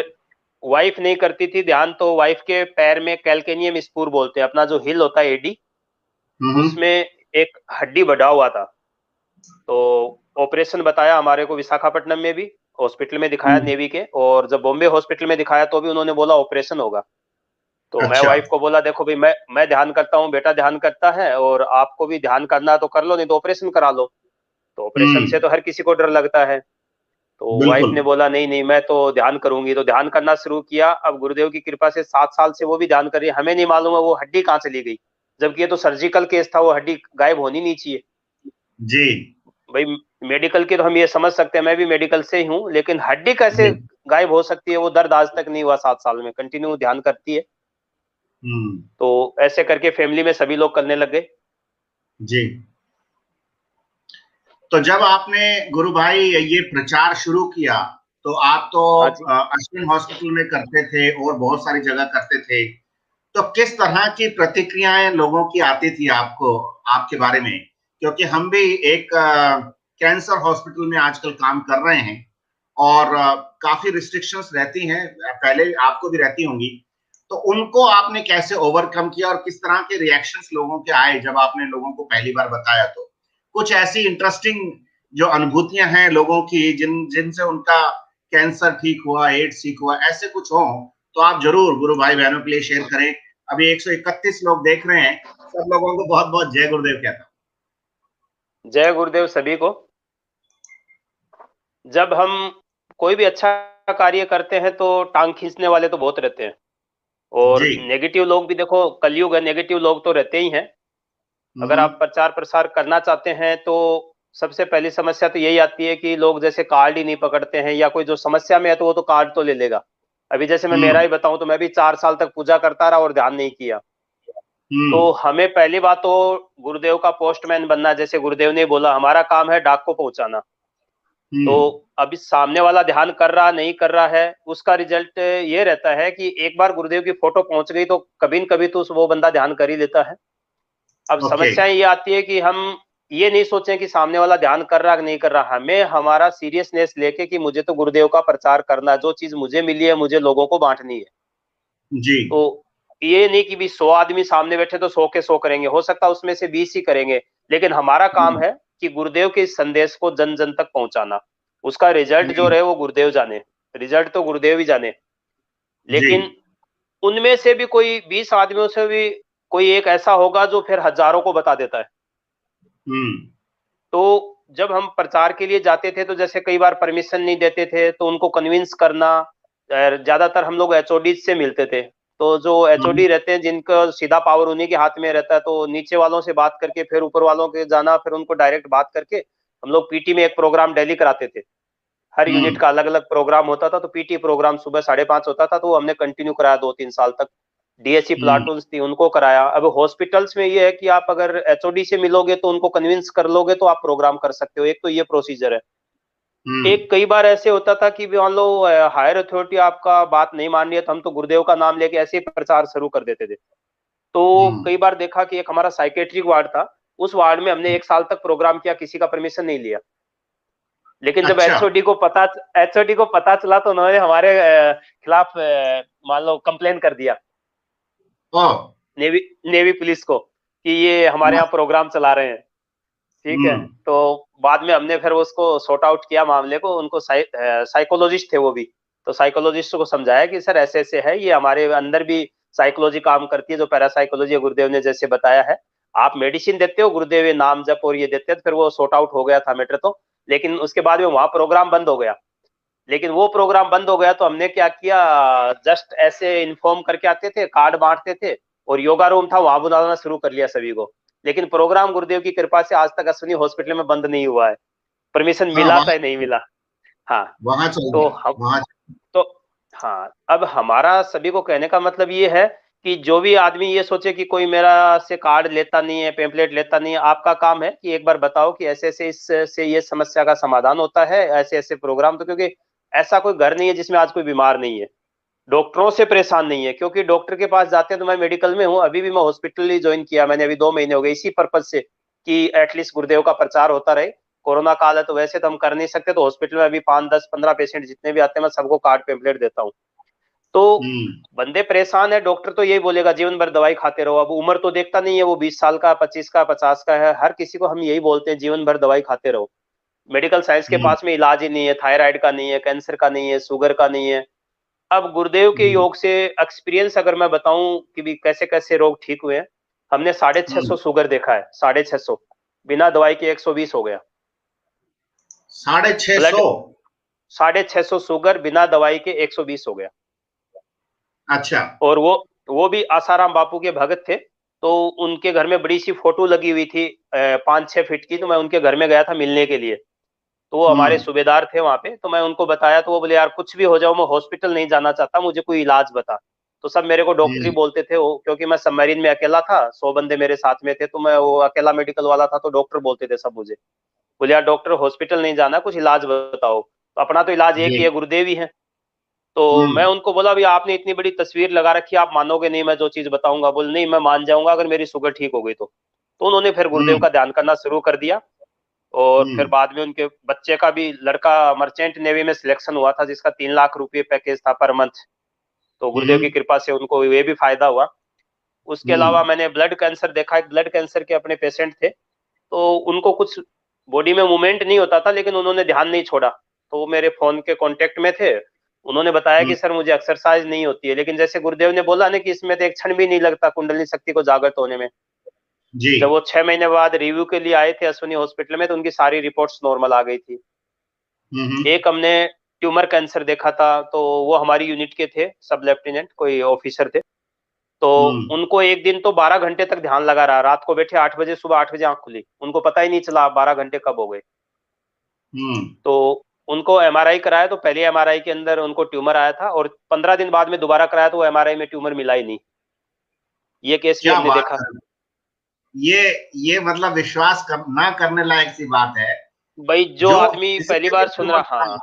वाइफ नहीं करती थी ध्यान, तो वाइफ के पैर में कैल्केनियम स्पूर बोलते हैं, अपना जो हिल होता है एडी, उसमें एक हड्डी बढ़ा हुआ था। तो ऑपरेशन बताया हमारे को विशाखापट्टनम में भी, हॉस्पिटल में दिखाया नेवी के, और जब बॉम्बे हॉस्पिटल में दिखाया तो भी उन्होंने बोला ऑपरेशन होगा। तो मैं वाइफ को बोला, देखो भाई, मैं ध्यान करता हूँ, बेटा ध्यान करता है, और आपको भी ध्यान करना तो कर लो, नहीं तो ऑपरेशन करा लो। तो ऑपरेशन से तो हर किसी को डर लगता है। तो वाइफ ने बोला, नहीं नहीं, मैं तो ध्यान करूंगी। तो ध्यान करना शुरू किया। अब गुरुदेव की कृपा से 7 साल से वो भी ध्यान कर रही है। हमें नहीं मालूम है वो हड्डी कहाँ चली गई, जबकि ये तो सर्जिकल केस था, वो हड्डी गायब होनी नहीं चाहिए जी भाई। मेडिकल की तो हम ये समझ सकते हैं, मैं भी मेडिकल से ही हूँ, लेकिन हड्डी कैसे गायब हो सकती है? वो दर्द आज तक नहीं हुआ, 7 साल में कंटिन्यू ध्यान करती है। तो ऐसे करके फैमिली में सभी लोग करने लग गए जी। तो जब आपने गुरु भाई ये प्रचार शुरू किया तो आप तो अश्विन हॉस्पिटल में करते थे और बहुत सारी जगह करते थे, तो किस तरह की प्रतिक्रियाएं लोगों की आती थी आपको, आपके बारे में? क्योंकि हम भी एक कैंसर हॉस्पिटल में आजकल काम कर रहे हैं और काफी रिस्ट्रिक्शंस रहती हैं, पहले आपको भी रहती होंगी, तो उनको आपने कैसे ओवरकम किया और किस तरह के रिएक्शंस लोगों के आए जब आपने लोगों को पहली बार बताया? तो कुछ ऐसी इंटरेस्टिंग जो अनुभूतियां हैं लोगों की जिनसे उनका कैंसर ठीक हुआ, एड्स ठीक हुआ, ऐसे कुछ हो तो आप जरूर गुरु भाई बहनों के लिए शेयर करें। अभी 131 लोग देख रहे हैं, सब लोगों को बहुत बहुत जय गुरुदेव कहता हूं। जय गुरुदेव सभी को। जब हम कोई भी अच्छा कार्य करते हैं तो टांग खींचने वाले तो बहुत रहते हैं, और नेगेटिव लोग भी, देखो कलयुग है, नेगेटिव लोग तो रहते ही हैं। अगर आप प्रचार प्रसार करना चाहते हैं तो सबसे पहली समस्या तो यही आती है कि लोग जैसे कार्ड ही नहीं पकड़ते हैं, या कोई जो समस्या में है तो वो तो कार्ड तो ले लेगा। अभी जैसे मैं मेरा ही बताऊं तो मैं भी 4 साल तक पूजा करता रहा और ध्यान नहीं किया। तो हमें पहली बात तो गुरुदेव का पोस्टमैन बनना, जैसे गुरुदेव ने बोला हमारा काम है डाक को पहुंचाना। तो अभी सामने वाला ध्यान कर रहा नहीं कर रहा है, उसका रिजल्ट ये रहता है कि एक बार गुरुदेव की फोटो पहुंच गई तो कभी न कभी तो वो बंदा ध्यान कर ही लेता है। अब समस्या ये आती है कि हम ये नहीं सोचें कि सामने वाला ध्यान कर रहा नहीं कर रहा, हमें हमारा सीरियसनेस लेके कि मुझे तो गुरुदेव का प्रचार करना, जो चीज मुझे मिली है मुझे लोगों को बांटनी है। जी। तो ये नहीं कि भी 100 आदमी सामने बैठे तो 100 के 100 करेंगे, हो सकता है उसमें से 20 ही करेंगे, लेकिन हमारा काम है कि गुरुदेव के इस संदेश को जन जन तक पहुंचाना। उसका रिजल्ट जो रहे वो गुरुदेव जाने, रिजल्ट तो गुरुदेव ही जाने। लेकिन उनमें से भी कोई 20 आदमियों से भी कोई एक ऐसा होगा जो फिर हजारों को बता देता है। तो जब हम प्रचार के लिए जाते थे तो जैसे कई बार परमिशन नहीं देते थे, तो उनको कन्विंस करना, ज्यादातर हम लोग एचओडी से मिलते थे। तो जो एचओडी रहते हैं जिनका सीधा पावर उन्हीं के हाथ में रहता है, तो नीचे वालों से बात करके फिर ऊपर वालों के जाना, फिर उनको डायरेक्ट बात करके हम लोग पीटी में एक प्रोग्राम डेली कराते थे। हर यूनिट का अलग अलग प्रोग्राम होता था, तो पीटी प्रोग्राम सुबह 5:30 होता था, तो हमने कंटिन्यू कराया 2-3 साल तक। डीएससी प्लाटून्स थी उनको कराया। अब हॉस्पिटल्स में ये है कि आप अगर एचओडी से मिलोगे तो उनको कन्विंस कर लोगे तो आप प्रोग्राम कर सकते हो, एक तो ये प्रोसीजर है। एक कई बार ऐसे होता था कि मान लो हायर अथॉरिटी आपका बात नहीं मान रही है, तो हम तो गुरुदेव का नाम लेके ऐसे ही प्रचार शुरू कर देते थे। तो कई बार देखा कि एक हमारा साइकेट्रिक वार्ड था, उस वार्ड में हमने 1 साल तक प्रोग्राम किया, किसी का परमिशन नहीं लिया। लेकिन जब एचओडी को पता चला तो उन्होंने हमारे खिलाफ मान लो कंप्लेन कर दिया नेवी पुलिस को कि ये हमारे यहाँ प्रोग्राम चला रहे हैं। ठीक है, तो बाद में हमने फिर उसको सॉर्ट आउट किया मामले को। उनको साइकोलॉजिस्ट थे वो भी, तो साइकोलॉजिस्ट को समझाया कि सर ऐसे ऐसे है, ये हमारे अंदर भी साइकोलॉजी काम करती है, जो पैरासाइकोलॉजी गुरुदेव ने जैसे बताया है। आप मेडिसिन देते हो, गुरुदेव ये नाम जप और ये देते हैं, तो फिर वो सॉर्ट आउट हो गया था मैटर तो। लेकिन उसके बाद में वहां प्रोग्राम बंद हो गया। लेकिन वो प्रोग्राम बंद हो गया तो हमने क्या किया, जस्ट ऐसे इन्फॉर्म करके आते थे, कार्ड बांटते थे, और योगा रूम था वहां बुलाना शुरू कर लिया सभी को। लेकिन प्रोग्राम गुरुदेव की कृपा से आज तक अश्विनी हॉस्पिटल में बंद नहीं हुआ है। परमिशन मिला चाहे नहीं मिला। हाँ, तो हम तो हाँ, अब हमारा सभी को कहने का मतलब ये है कि जो भी आदमी ये सोचे कि कोई मेरा से कार्ड लेता नहीं है, पेम्पलेट लेता नहीं है, आपका काम है कि एक बार बताओ कि ऐसे ऐसे इससे ये समस्या का समाधान होता है, ऐसे ऐसे प्रोग्राम। तो क्योंकि ऐसा कोई घर नहीं है जिसमें आज कोई बीमार नहीं है, डॉक्टरों से परेशान नहीं है। क्योंकि डॉक्टर के पास जाते हैं, तो मैं मेडिकल में हूँ, अभी भी मैं हॉस्पिटल ही ज्वाइन किया मैंने, अभी 2 महीने हो गए, इसी पर्पज से कि एटलीस्ट गुरुदेव का प्रचार होता रहे। कोरोना काल है तो वैसे तो हम कर नहीं सकते, तो हॉस्पिटल में अभी 5, 10, 15 पेशेंट जितने भी आते हैं मैं सबको कार्ड पेम्पलेट देता हूँ। तो बंदे परेशान है, डॉक्टर तो यही बोलेगा जीवन भर दवाई खाते रहो। अब उम्र तो देखता नहीं है, वो 20 साल का, 25 का, 50 का है, हर किसी को हम यही बोलते हैं जीवन भर दवाई खाते रहो। मेडिकल साइंस के पास में इलाज ही नहीं है, थायराइड का नहीं है, कैंसर का नहीं है, शुगर का नहीं है। अब गुरुदेव के योग से एक्सपीरियंस अगर मैं बताऊं कि भी कैसे कैसे रोग ठीक हुए हैं, हमने 650 शुगर देखा है, 650 बिना दवाई के 120 हो गया। 650 शुगर बिना दवाई के 120 हो गया। अच्छा। और वो भी आसाराम बापू के भगत थे, तो उनके घर में बड़ी सी फोटो लगी हुई थी 5-6 फीट की। तो मैं उनके घर में गया था मिलने के लिए, तो वो हमारे सूबेदार थे वहां पे। तो मैं उनको बताया, तो वो बोले यार कुछ भी हो जाओ, मैं हॉस्पिटल नहीं जाना चाहता, मुझे कोई इलाज बता। तो सब मेरे को डॉक्टर ही बोलते थे, क्योंकि मैं सबमरीन में अकेला था, 100 बंदे मेरे साथ में थे, तो मैं वो अकेला मेडिकल वाला था, तो डॉक्टर बोलते थे सब मुझे, बोले यार डॉक्टर हॉस्पिटल नहीं जाना, कुछ इलाज बताओ। तो अपना तो इलाज एक ही है, गुरुदेव ही है। तो मैं उनको बोला भी आपने इतनी बड़ी तस्वीर लगा रखी है, आप मानोगे नहीं मैं जो चीज बताऊंगा। बोले नहीं, मैं मान जाऊंगा अगर मेरी शुगर ठीक हो गई तो उन्होंने फिर गुरुदेव का ध्यान करना शुरू कर दिया। और फिर बाद में उनके बच्चे का भी, लड़का मर्चेंट नेवी में सिलेक्शन हुआ था, जिसका 3 लाख रुपए पैकेज था पर मंथ। तो गुरुदेव की कृपा से उनको ये भी फायदा हुआ। उसके अलावा मैंने ब्लड कैंसर देखा, एक ब्लड कैंसर के अपने पेशेंट थे, तो उनको कुछ बॉडी में मूवमेंट नहीं होता था, लेकिन उन्होंने ध्यान नहीं छोड़ा। तो वो मेरे फोन के कांटेक्ट में थे, उन्होंने बताया कि सर मुझे एक्सरसाइज नहीं होती है, लेकिन जैसे गुरुदेव ने बोला ना कि इसमें तो एक क्षण भी नहीं लगता कुंडली शक्ति को जागृत होने में। जी। जब वो 6 महीने बाद रिव्यू के लिए आए थे अश्विनी हॉस्पिटल में, तो उनकी सारी रिपोर्ट्स नॉर्मल आ गई थी। एक हमने ट्यूमर कैंसर देखा था, तो वो हमारी यूनिट के थे, सब लेफ्टिनेंट कोई ऑफिसर थे। तो उनको एक दिन तो 12 घंटे तक ध्यान लगा रहा, रात को बैठे 8 बजे, सुबह 8 बजे आंख खुली, उनको पता ही नहीं चला 12 घंटे कब हो गए। तो उनको एमआरआई कराया, तो पहले एमआरआई के अंदर उनको ट्यूमर आया था, और 15 दिन बाद में दोबारा कराया तो एमआरआई में ट्यूमर मिला ही नहीं। ये केस भी हमने देखा। ये मतलब विश्वास ना करने लायक सी बात है भाई। जो आदमी पहली बार सुन रहा, हाँ,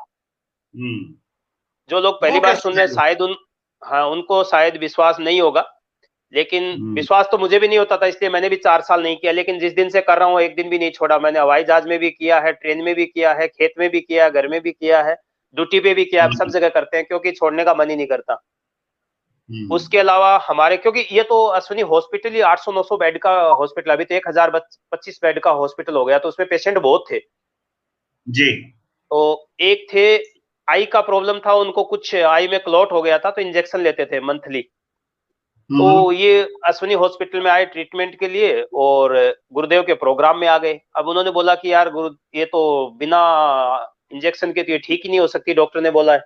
जो लोग पहली बार सुन रहे शायद उनको शायद विश्वास नहीं होगा, लेकिन विश्वास तो मुझे भी नहीं होता था, इसलिए मैंने भी 4 साल नहीं किया। लेकिन जिस दिन से कर रहा हूँ, एक दिन भी नहीं छोड़ा। मैंने हवाई जहाज में भी किया है, ट्रेन में भी किया है, खेत में भी किया है, घर में भी किया है, ड्यूटी पे भी किया है, सब जगह करते हैं, क्योंकि छोड़ने का मन ही नहीं करता। उसके अलावा हमारे, क्योंकि ये तो अश्विनी हॉस्पिटल ही 800-900 बेड का हॉस्पिटल, अभी तो 1025 बेड का हॉस्पिटल हो गया, तो उसमें पेशेंट बहुत थे जी। तो एक थे आई का प्रॉब्लम था, उनको कुछ आई में क्लॉट हो गया था, तो इंजेक्शन लेते थे मंथली। तो ये अश्विनी हॉस्पिटल में आए ट्रीटमेंट के लिए और गुरुदेव के प्रोग्राम में आ गए। अब उन्होंने बोला कि यार गुरु, ये तो बिना इंजेक्शन के तो ये ठीक ही नहीं हो सकती, डॉक्टर ने बोला है।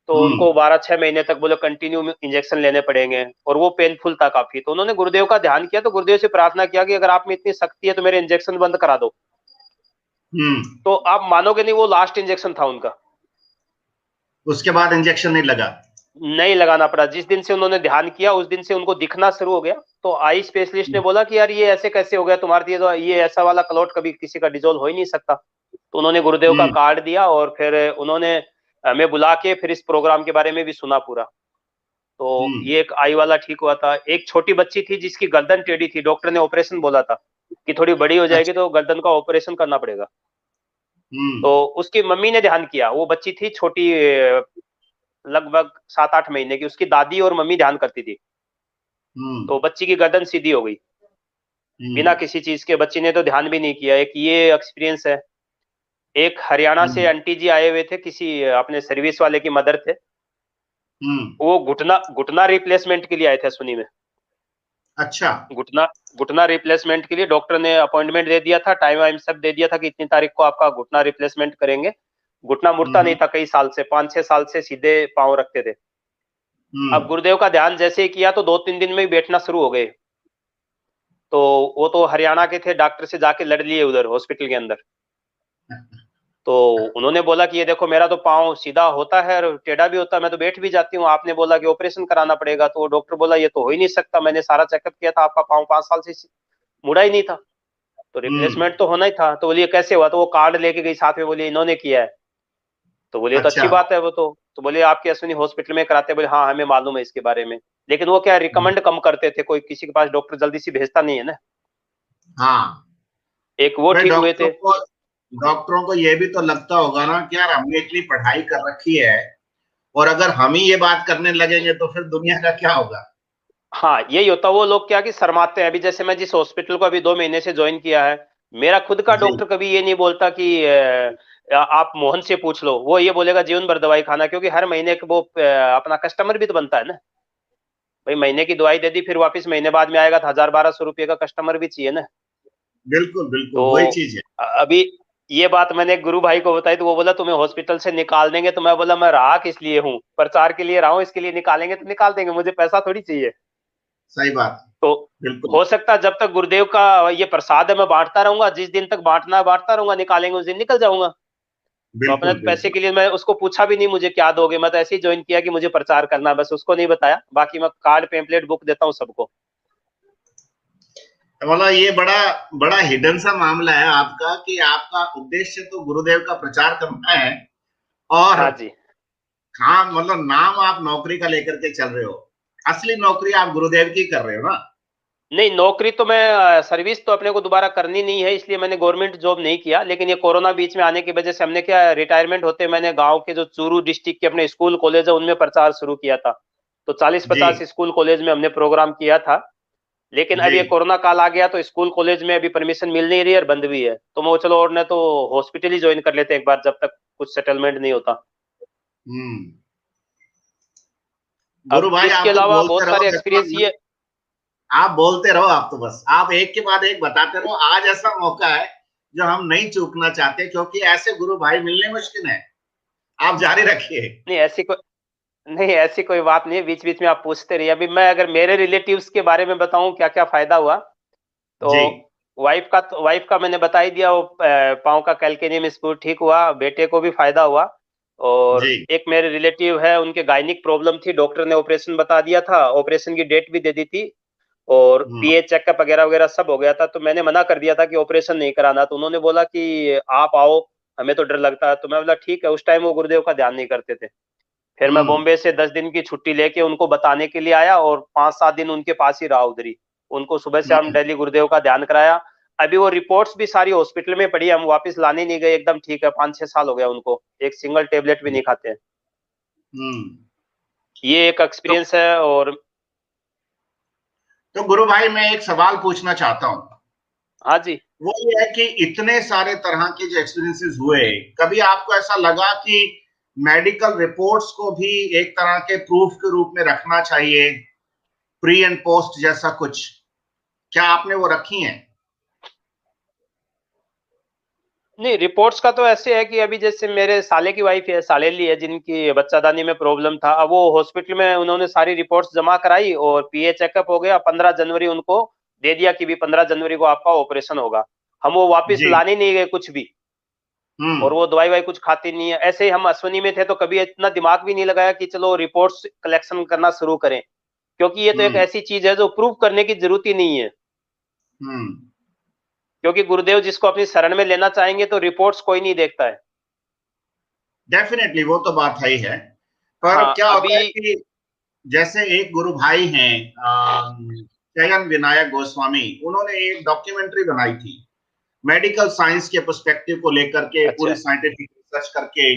तो उनको 12-6 महीने तक बोले कंटिन्यू इंजेक्शन लेने पड़ेंगे, और वो पेनफुल था काफी। तो उन्होंने गुरुदेव का ध्यान किया, तो गुरुदेव से प्रार्थना किया कि अगर आप में इतनी शक्ति है तो मेरे इंजेक्शन बंद करा दो। तो आप मानोगे नहीं, वो लास्ट इंजेक्शन था उनका। उसके बाद इंजेक्शन नहीं लगा, नहीं लगाना पड़ा। जिस दिन से उन्होंने ध्यान किया उस दिन से उनको दिखना शुरू हो गया। तो आई स्पेशलिस्ट ने बोला कि यार ये ऐसे कैसे हो गया तुम्हारे, तो ये ऐसा वाला क्लॉट कभी किसी का डिजोल्व हो ही नहीं सकता। तो उन्होंने गुरुदेव का कार्ड दिया और फिर उन्होंने हमें बुला के फिर इस प्रोग्राम के बारे में भी सुना पूरा। तो ये एक आई वाला ठीक हुआ था। एक छोटी बच्ची थी जिसकी गर्दन टेढ़ी थी, डॉक्टर ने ऑपरेशन बोला था कि थोड़ी बड़ी हो जाएगी तो गर्दन का ऑपरेशन करना पड़ेगा। तो उसकी मम्मी ने ध्यान किया, वो बच्ची थी छोटी, लगभग 7-8 महीने की, उसकी दादी और मम्मी ध्यान करती थी। तो बच्ची की गर्दन सीधी हो गई बिना किसी चीज के, बच्ची ने तो ध्यान भी नहीं किया। एक ये एक्सपीरियंस है। एक हरियाणा से आंटी जी आए हुए थे, किसी अपने सर्विस वाले की मदर थे, वो घुटना रिप्लेसमेंट के लिए आए थे अश्विनी में। अच्छा। घुटना रिप्लेसमेंट के लिए डॉक्टर ने अपॉइंटमेंट दे दिया था, टाइम वाइम सब दे दिया था कि इतनी तारीख को आपका घुटना रिप्लेसमेंट करेंगे। घुटना मुड़ता नहीं था कई साल से, 5-6 साल से सीधे पांव रखते थे। अब गुरुदेव का ध्यान जैसे ही किया तो 2-3 दिन में ही बैठना शुरू हो गए। तो वो तो हरियाणा के थे, डॉक्टर से जाके लड़ लिए उधर हॉस्पिटल के अंदर। तो उन्होंने बोला कि ये देखो मेरा तो पाँव सीधा होता है और टेढ़ा भी होता है, मैं तो बैठ भी जाती हूँ, आपने बोला कि ऑपरेशन कराना पड़ेगा। तो डॉक्टर बोला ये तो हो ही नहीं सकता, मैंने सारा चेकअप किया था, आपका पाँव 5 साल से मुड़ा ही नहीं था, तो रिप्लेसमेंट तो होना ही था। तो बोलिए कैसे हुआ? तो वो कार्ड लेके गई साथ में, बोलिए इन्होंने किया है। तो बोलिए तो अच्छी बात है वो तो बोलिए बोलिए आपके अश्विनी हॉस्पिटल में कराते? बोले हाँ हमें मालूम है इसके बारे में, लेकिन वो क्या रिकमेंड कम करते थे, कोई किसी के पास डॉक्टर जल्दी से भेजता नहीं है ना। हाँ, एक वो ठीक हुए थे। डॉक्टरों को ये भी तो लगता होगा ना कि यार हमने इतनी पढ़ाई कर रखी है और अगर हम ही ये बात करने लगेंगे तो फिर दुनिया का क्या होगा। हाँ यही होता, वो लोग क्या कि शर्माते हैं। अभी जैसे मैं जिस हॉस्पिटल को अभी 2 महीने से ज्वाइन किया है, मेरा खुद का डॉक्टर कभी ये नहीं बोलता कि आप मोहन से पूछ लो, वो ये बोलेगा जीवन भर दवाई खाना, क्योंकि हर महीने वो अपना कस्टमर भी तो बनता है ना भाई। महीने की दवाई दे दी, फिर वापस महीने बाद में आएगा तो 1000-1200 रुपये का कस्टमर भी चाहिए ना। बिल्कुल बिल्कुल, तो वही चीज है। अभी ये बात मैंने गुरु भाई को बताई तो वो बोला तुम्हें हॉस्पिटल से निकाल देंगे। तो मैं बोला मैं रहा किस लिए हूँ, प्रचार के लिए रहा हूँ, इसके लिए निकालेंगे तो निकाल देंगे, मुझे पैसा थोड़ी चाहिए। सही बात। तो बिल्कुल हो सकता है जब तक गुरुदेव का ये प्रसाद है मैं बांटता रहूंगा, जिस दिन तक बांटना है बांटता रहूंगा, निकालेंगे उस दिन निकल जाऊंगा। तो अपने बिल्कुल पैसे बिल्कुल। के लिए मैं उसको पूछा भी नहीं मुझे क्या दोगे, मैं तो ऐसे ही ज्वाइन किया कि मुझे प्रचार करना है, बस उसको नहीं बताया। बाकी मैं कार्ड पेम्पलेट बुक देता हूँ सबको। मतलब ये बड़ा बड़ा हिडन सा मामला है आपका कि आपका उद्देश्य तो गुरुदेव का प्रचार करना है और हाँ जी, हाँ, मतलब नाम आप नौकरी का लेकर के चल रहे हो, असली नौकरी आप गुरुदेव की कर रहे हो ना। नहीं नौकरी तो मैं, सर्विस तो अपने को दोबारा करनी नहीं है, इसलिए मैंने गवर्नमेंट जॉब नहीं किया। लेकिन ये कोरोना बीच में आने की वजह से हमने क्या, रिटायरमेंट होते मैंने गांव के जो चूरू डिस्ट्रिक्ट के अपने स्कूल कॉलेज है उनमें प्रचार शुरू किया था। तो 40-50 स्कूल कॉलेज में हमने प्रोग्राम किया था। लेकिन अब जी। ये कोरोना काल आ गया तो स्कूल कॉलेज में अभी परमिशन मिल नहीं रही है और बंद भी है। तो मैं चलो और ने तो हॉस्पिटल ही ज्वाइन कर लेते एक बार, जब तक कुछ सेटलमेंट नहीं होता। गुरु अब भाई इसके आप तो अलावा बोलते बहुत रहो, सारे एक्सपीरियंस ये, आप बोलते रहो, आप तो बस आप एक के बाद एक बताते रहो। आज ऐसा मौका है जो हम नहीं चूकना चाहते, क्योंकि ऐसे गुरु भाई मिलने मुश्किल है। आप जारी रखिए। नहीं ऐसी कोई बात नहीं है, बीच बीच में आप पूछते रहिए। अभी मैं अगर मेरे रिलेटिव्स के बारे में बताऊं क्या क्या फायदा हुआ, तो जी। वाइफ का मैंने बता ही दिया, वो पाँव का कैल्केनियम स्क्रू ठीक हुआ, बेटे को भी फायदा हुआ। और जी। एक मेरे रिलेटिव है, उनके गायनिक प्रॉब्लम थी, डॉक्टर ने ऑपरेशन बता दिया था, ऑपरेशन की डेट भी दे दी थी और पीएच चेकअप वगैरह वगैरह सब हो गया था। तो मैंने मना कर दिया था कि ऑपरेशन नहीं कराना। तो उन्होंने बोला कि आप आओ, हमें तो डर लगता है। तो मैं बोला ठीक है। उस टाइम वो गुरुदेव का ध्यान नहीं करते थे। फिर मैं बॉम्बे से 10 दिन की छुट्टी लेके उनको बताने के लिए आया और 5-7 दिन उनके पास ही रहा उधर ही। उनको सुबह शाम डेली गुरुदेव का ध्यान कराया। अभी वो रिपोर्ट्स भी सारी हॉस्पिटल में पड़ी है, हम वापस लाने नहीं गए, एकदम ठीक है। 5-6 साल हो गया उनको, एक सिंगल टेबलेट भी नहीं खाते हैं। ये एक एक्सपीरियंस है। और तो गुरु भाई मैं एक सवाल पूछना चाहता हूँ। हाँ जी। वो ये है कि इतने सारे तरह के जो एक्सपीरियंसेस हुए, कभी आपको ऐसा लगा कि मेडिकल रिपोर्ट्स को भी एक तरह के प्रूफ के रूप में रखना चाहिए, प्री एंड पोस्ट जैसा कुछ, क्या आपने वो रखी हैं? नहीं, रिपोर्ट्स का तो ऐसे है कि अभी जैसे मेरे साले की वाइफ है, सालेली है, जिनकी बच्चादानी में प्रॉब्लम था, अब वो हॉस्पिटल में उन्होंने सारी रिपोर्ट्स जमा कराई और पीए चेकअप हो गया। 15 जनवरी उनको दे दिया कि भी 15 जनवरी को आपका ऑपरेशन होगा। हम वो वापस जी। लाने नहीं गए कुछ भी, और वो दवाई वाई कुछ खाती नहीं है। ऐसे ही हम अश्विनी में थे तो कभी इतना दिमाग भी नहीं लगाया कि चलो रिपोर्ट्स कलेक्शन करना शुरू करें, क्योंकि ये तो एक ऐसी चीज है जो प्रूव करने की जरूरत ही नहीं है। क्योंकि गुरुदेव जिसको अपनी शरण में लेना चाहेंगे तो रिपोर्ट्स कोई नहीं देखता है। डेफिनेटली वो तो बात है ही है, पर हाँ, क्या होता है अभी कि जैसे एक गुरु भाई हैं चयन विनायक गोस्वामी, उन्होंने एक डॉक्यूमेंट्री बनाई थी मेडिकल साइंस के पर्सपेक्टिव को लेकर के, पूरी साइंटिफिक रिसर्च करके।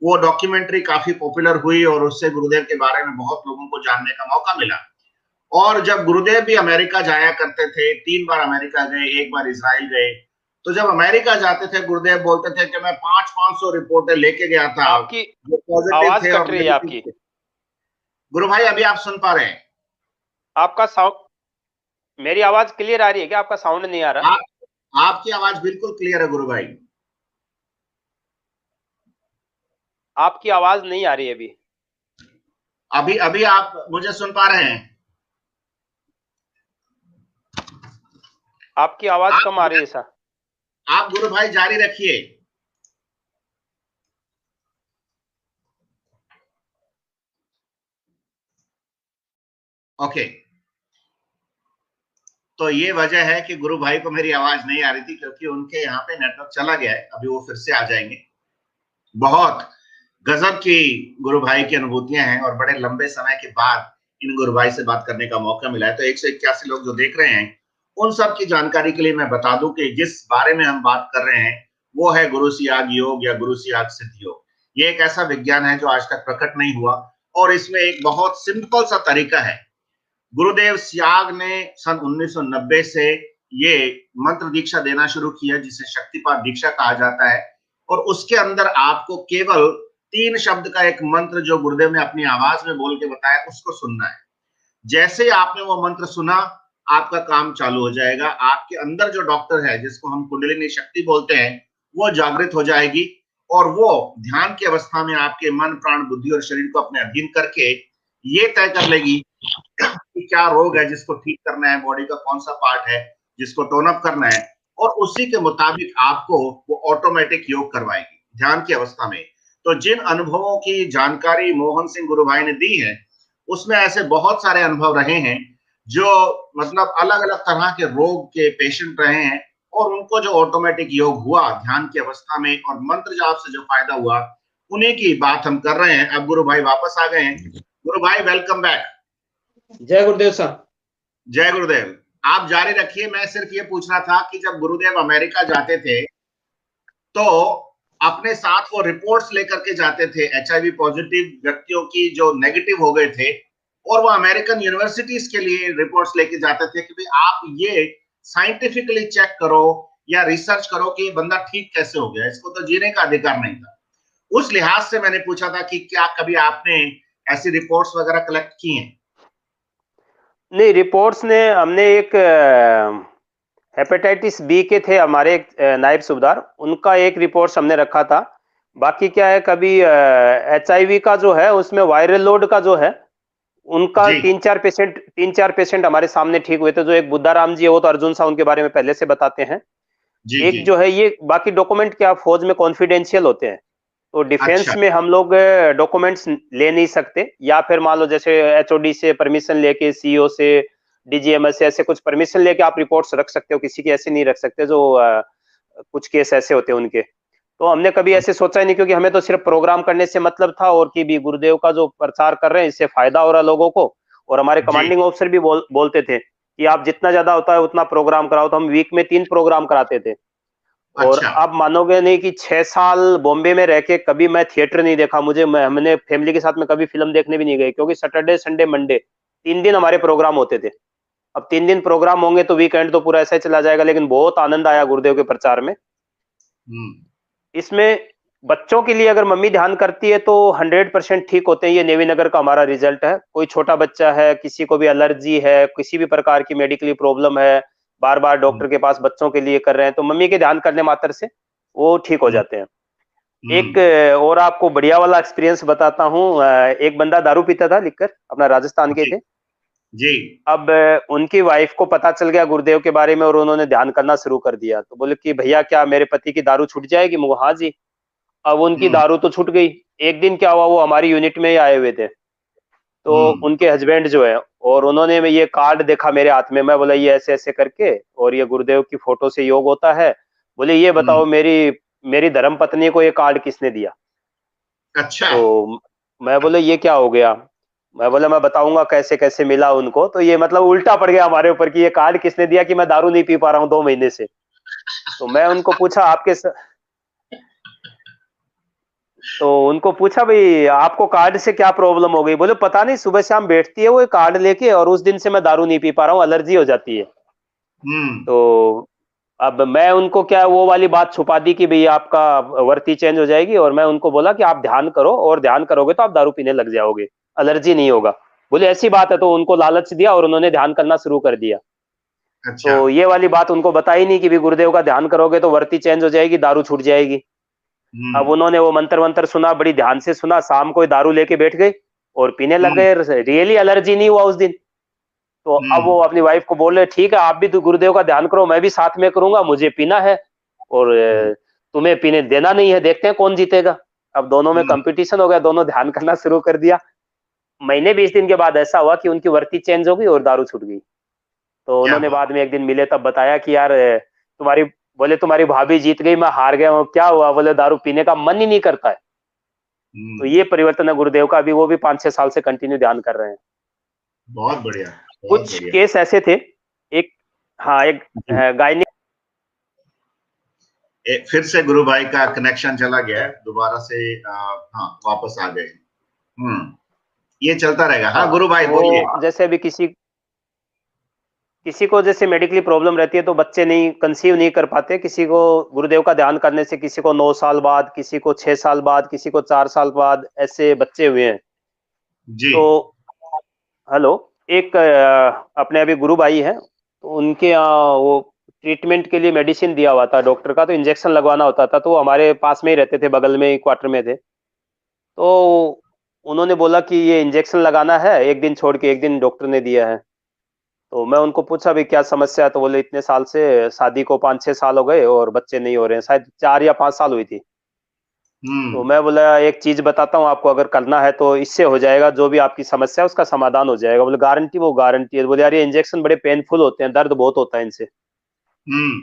वो डॉक्यूमेंट्री काफी पॉपुलर हुई और उससे गुरुदेव के बारे में बहुत लोगों को जानने का मौका मिला। और जब गुरुदेव भी अमेरिका जाया करते थे, 3 बार अमेरिका गए, 1 बार इजराइल गए, तो जब अमेरिका जाते थे गुरुदेव बोलते थे कि मैं 500-500 रिपोर्टें लेके गया था आपकी जो पॉजिटिव आवाज थे कट और रही है नेगेटिव आपकी। थे। गुरु भाई अभी आप सुन पा रहे हैं? आपका साउंड, मेरी आवाज क्लियर आ रही है क्या? आपका साउंड नहीं आ रहा? आपकी आवाज बिल्कुल क्लियर है गुरु भाई। आपकी आवाज नहीं आ रही है अभी। अभी अभी आप मुझे सुन पा रहे हैं? आपकी आवाज कम आ रही है सर। आप गुरु भाई जारी रखिए। ओके, तो ये वजह है कि गुरु भाई को मेरी आवाज नहीं आ रही थी, क्योंकि उनके यहाँ पे नेटवर्क चला गया है। अभी वो फिर से आ जाएंगे। बहुत गजब की गुरु भाई की अनुभूतियां हैं और बड़े लंबे समय के बाद इन गुरु भाई से बात करने का मौका मिला है। तो 181 लोग जो देख रहे हैं, उन सब की जानकारी के लिए मैं बता दूं कि जिस बारे में हम बात कर रहे हैं वो है गुरु सियाग योग या गुरु सियाग सिद्ध योग। ये एक ऐसा विज्ञान है जो आज तक प्रकट नहीं हुआ और इसमें एक बहुत सिंपल सा तरीका है। गुरुदेव सियाग ने सन 1990 से ये मंत्र दीक्षा देना शुरू किया, जिसे शक्तिपात दीक्षा कहा जाता है। और उसके अंदर आपको केवल 3 शब्द का एक मंत्र जो गुरुदेव ने अपनी आवाज में बोल के बताया, उसको सुनना है। जैसे ही आपने वो मंत्र सुना, आपका काम चालू हो जाएगा। आपके अंदर जो डॉक्टर है, जिसको हम कुंडलिनी शक्ति बोलते हैं, वो जागृत हो जाएगी और वो ध्यान की अवस्था में आपके मन, प्राण, बुद्धि और शरीर को अपने अधीन करके ये तय कर लेगी कि क्या रोग है जिसको ठीक करना है, बॉडी का कौन सा पार्ट है जिसको टोन अप करना है, और उसी के मुताबिक आपको वो ऑटोमेटिक योग करवाएगी ध्यान की अवस्था में। तो जिन अनुभवों की जानकारी मोहन सिंह गुरु भाई ने दी है, उसमें ऐसे बहुत सारे अनुभव रहे हैं जो मतलब अलग अलग तरह के रोग के पेशेंट रहे हैं और उनको जो ऑटोमेटिक योग हुआ ध्यान की अवस्था में और मंत्र जाप से जो फायदा हुआ, उन्हीं की बात हम कर रहे हैं। अब गुरु भाई वापस आ गए हैं। गुरु भाई वेलकम बैक। जय गुरुदेव साहब। जय गुरुदेव। आप जारी रखिए। मैं सिर्फ ये पूछना था कि जब गुरुदेव अमेरिका जाते थे तो अपने साथ वो रिपोर्ट्स लेकर के जाते थे एचआईवी पॉजिटिव व्यक्तियों की जो नेगेटिव हो गए थे, और वो अमेरिकन यूनिवर्सिटीज के लिए रिपोर्ट्स लेके जाते थे कि भाई आप ये साइंटिफिकली चेक करो या रिसर्च करो कि ये बंदा ठीक कैसे हो गया, इसको तो जीने का अधिकार नहीं था। उस लिहाज से मैंने पूछा था कि क्या कभी आपने ऐसी रिपोर्ट्स वगैरह कलेक्ट की हैं? नहीं, रिपोर्ट्स ने हमने एक हेपेटाइटिस बी के थे हमारे एक नायब सूबेदार, उनका एक रिपोर्ट्स हमने रखा था। बाकी क्या है, कभी एचआईवी का जो है उसमें वायरल लोड का जो है उनका 3-4 पेशेंट हमारे सामने ठीक हुए थे। जो एक बुद्धाराम जी है वो तो अर्जुन साहब उनके बारे में पहले से बताते हैं। एक जो है ये बाकी डॉक्यूमेंट क्या फौज में कॉन्फिडेंशियल होते हैं, तो डिफेंस में हम लोग डॉक्यूमेंट्स ले नहीं सकते, या फिर मान लो जैसे एचओडी से परमिशन लेके, सीईओ से, डीजीएमएस से ऐसे कुछ परमिशन लेके आप रिपोर्ट्स रख सकते हो। किसी के ऐसे नहीं रख सकते जो कुछ केस ऐसे होते हैं उनके। तो हमने कभी ऐसे सोचा ही नहीं, क्योंकि हमें तो सिर्फ प्रोग्राम करने से मतलब था और कि भी गुरुदेव का जो प्रचार कर रहे हैं इससे फायदा हो रहा है लोगों को। और हमारे कमांडिंग ऑफिसर भी बोलते थे कि आप जितना ज्यादा होता है उतना प्रोग्राम कराओ, तो हम वीक में 3 प्रोग्राम कराते थे। और अच्छा। आप मानोगे नहीं कि 6 साल बॉम्बे में रह के कभी मैं थिएटर नहीं देखा। हमने फैमिली के साथ में कभी फिल्म देखने भी नहीं गए, क्योंकि सैटरडे संडे मंडे 3 दिन हमारे प्रोग्राम होते थे। अब 3 दिन प्रोग्राम होंगे तो वीकेंड तो पूरा ऐसा ही चला जाएगा, लेकिन बहुत आनंद आया गुरुदेव के प्रचार में। इसमें बच्चों के लिए अगर मम्मी ध्यान करती है तो 100% ठीक होते हैं। ये नेवी नगर का हमारा रिजल्ट है। कोई छोटा बच्चा है, किसी को भी एलर्जी है, किसी भी प्रकार की मेडिकली प्रॉब्लम है, बार बार डॉक्टर के पास बच्चों के लिए कर रहे हैं, तो मम्मी के ध्यान करने मात्र से वो ठीक हो जाते हैं। एक और आपको बढ़िया वाला एक्सपीरियंस बताता हूँ। एक बंदा दारू पीता था लिखकर, अपना राजस्थान के थे जी। अब उनकी वाइफ को पता चल गया गुरुदेव के बारे में और उन्होंने ध्यान करना शुरू कर दिया। तो बोले कि भैया क्या मेरे पति की दारू छूट जाएगी? मैं हाँ जी। अब उनकी दारू तो छूट गई। एक दिन क्या हुआ, वो हमारी यूनिट में ही आए हुए थे, तो उनके हस्बैंड जो है, और उन्होंने ये कार्ड देखा मेरे हाथ में। मैं बोला ये ऐसे ऐसे करके, और ये गुरुदेव की फोटो से योग होता है। बोले ये बताओ मेरी मेरी धर्म पत्नी को ये कार्ड किसने दिया? अच्छा। तो मैं बोले ये क्या हो गया? मैं बोला मैं बताऊंगा कैसे कैसे मिला उनको। तो ये मतलब उल्टा पड़ गया हमारे ऊपर कि ये कार्ड किसने दिया कि मैं दारू नहीं पी पा रहा हूँ 2 महीने से। तो मैं उनको पूछा तो उनको पूछा भाई आपको कार्ड से क्या प्रॉब्लम हो गई? बोले पता नहीं, सुबह शाम बैठती है वो कार्ड लेके और उस दिन से मैं दारू नहीं पी पा रहा हूँ, एलर्जी हो जाती है। तो अब मैं उनको क्या वो वाली बात छुपा दी कि भाई आपका वर्ती चेंज हो जाएगी, और मैं उनको बोला कि आप ध्यान करो और ध्यान करोगे तो आप दारू पीने लग जाओगे, एलर्जी नहीं होगा। बोले ऐसी बात है, तो उनको लालच दिया और उन्होंने ध्यान करना शुरू कर दिया। अच्छा। तो ये वाली बात उनको बताई नहीं कि भी गुरुदेव का ध्यान करोगे तो वर्ती चेंज हो जाएगी, दारू छूट जाएगी। अब उन्होंने वो मंत्र वंत्र सुना, बड़ी ध्यान से सुना, शाम को दारू लेके बैठ गए और पीने लग गए। रियली एलर्जी नहीं हुआ उस दिन। तो अब वो अपनी वाइफ को बोल रहे ठीक है आप भी तो गुरुदेव का ध्यान करो, मैं भी साथ में करूंगा, मुझे पीना है और तुम्हें पीने देना नहीं है, देखते हैं कौन जीतेगा। अब दोनों में कंपटीशन हो गया, दोनों ध्यान करना शुरू कर दिया। महीने 20 दिन के बाद ऐसा हुआ कि उनकी वर्ती चेंज हो गई और दारू छूट गई। तो क्या उन्होंने बात। बाद में एक दिन मिले तब बताया कि यार तुम्हारी बोले तुम्हारी भाभी जीत गई, मैं हार गया हूँ। क्या हुआ? बोले दारू पीने का मन ही नहीं करता है। तो ये परिवर्तन है गुरुदेव का। अभी वो भी 5-6 साल से कंटिन्यू ध्यान कर रहे हैं। बहुत बढ़िया, बहुत कुछ बढ़िया। केस ऐसे थे, एक एक गायनी फिर से गुरु भाई का कनेक्शन चला गया है, दोबारा से हाँ वापस आ गए। ये चलता रहेगा। हाँ गुरु भाई बोलिए। जैसे अभी किसी को जैसे मेडिकली प्रॉब्लम रहती है तो बच्चे नहीं कंसीव नहीं कर पाते। किसी को गुरुदेव का ध्यान करने से किसी को 9 साल बाद, किसी को 6 साल बाद, किसी को 4 साल बाद ऐसे बच्चे हुए हैं। जी। तो हेलो, एक अपने अभी गुरु भाई हैं, तो उनके यहाँ वो ट्रीटमेंट के लिए मेडिसिन दिया हुआ था डॉक्टर का, तो इंजेक्शन लगवाना होता था। तो वो हमारे पास में ही रहते थे, बगल में ही क्वार्टर में थे। तो उन्होंने बोला कि ये इंजेक्शन लगाना है, एक दिन छोड़ के एक दिन डॉक्टर ने दिया है। तो मैं उनको पूछा भाई क्या समस्या है? तो बोले इतने साल से शादी को 5-6 साल हो गए और बच्चे नहीं हो रहे हैं, शायद 4 या 5 साल हुई थी। तो मैं बोला एक चीज बताता हूँ आपको, अगर करना है तो इससे हो जाएगा, जो भी आपकी समस्या है उसका समाधान हो जाएगा। बोले गारंटी? वो गारंटी है। बोले यार ये इंजेक्शन बड़े पेनफुल होते हैं, दर्द बहुत होता है इनसे।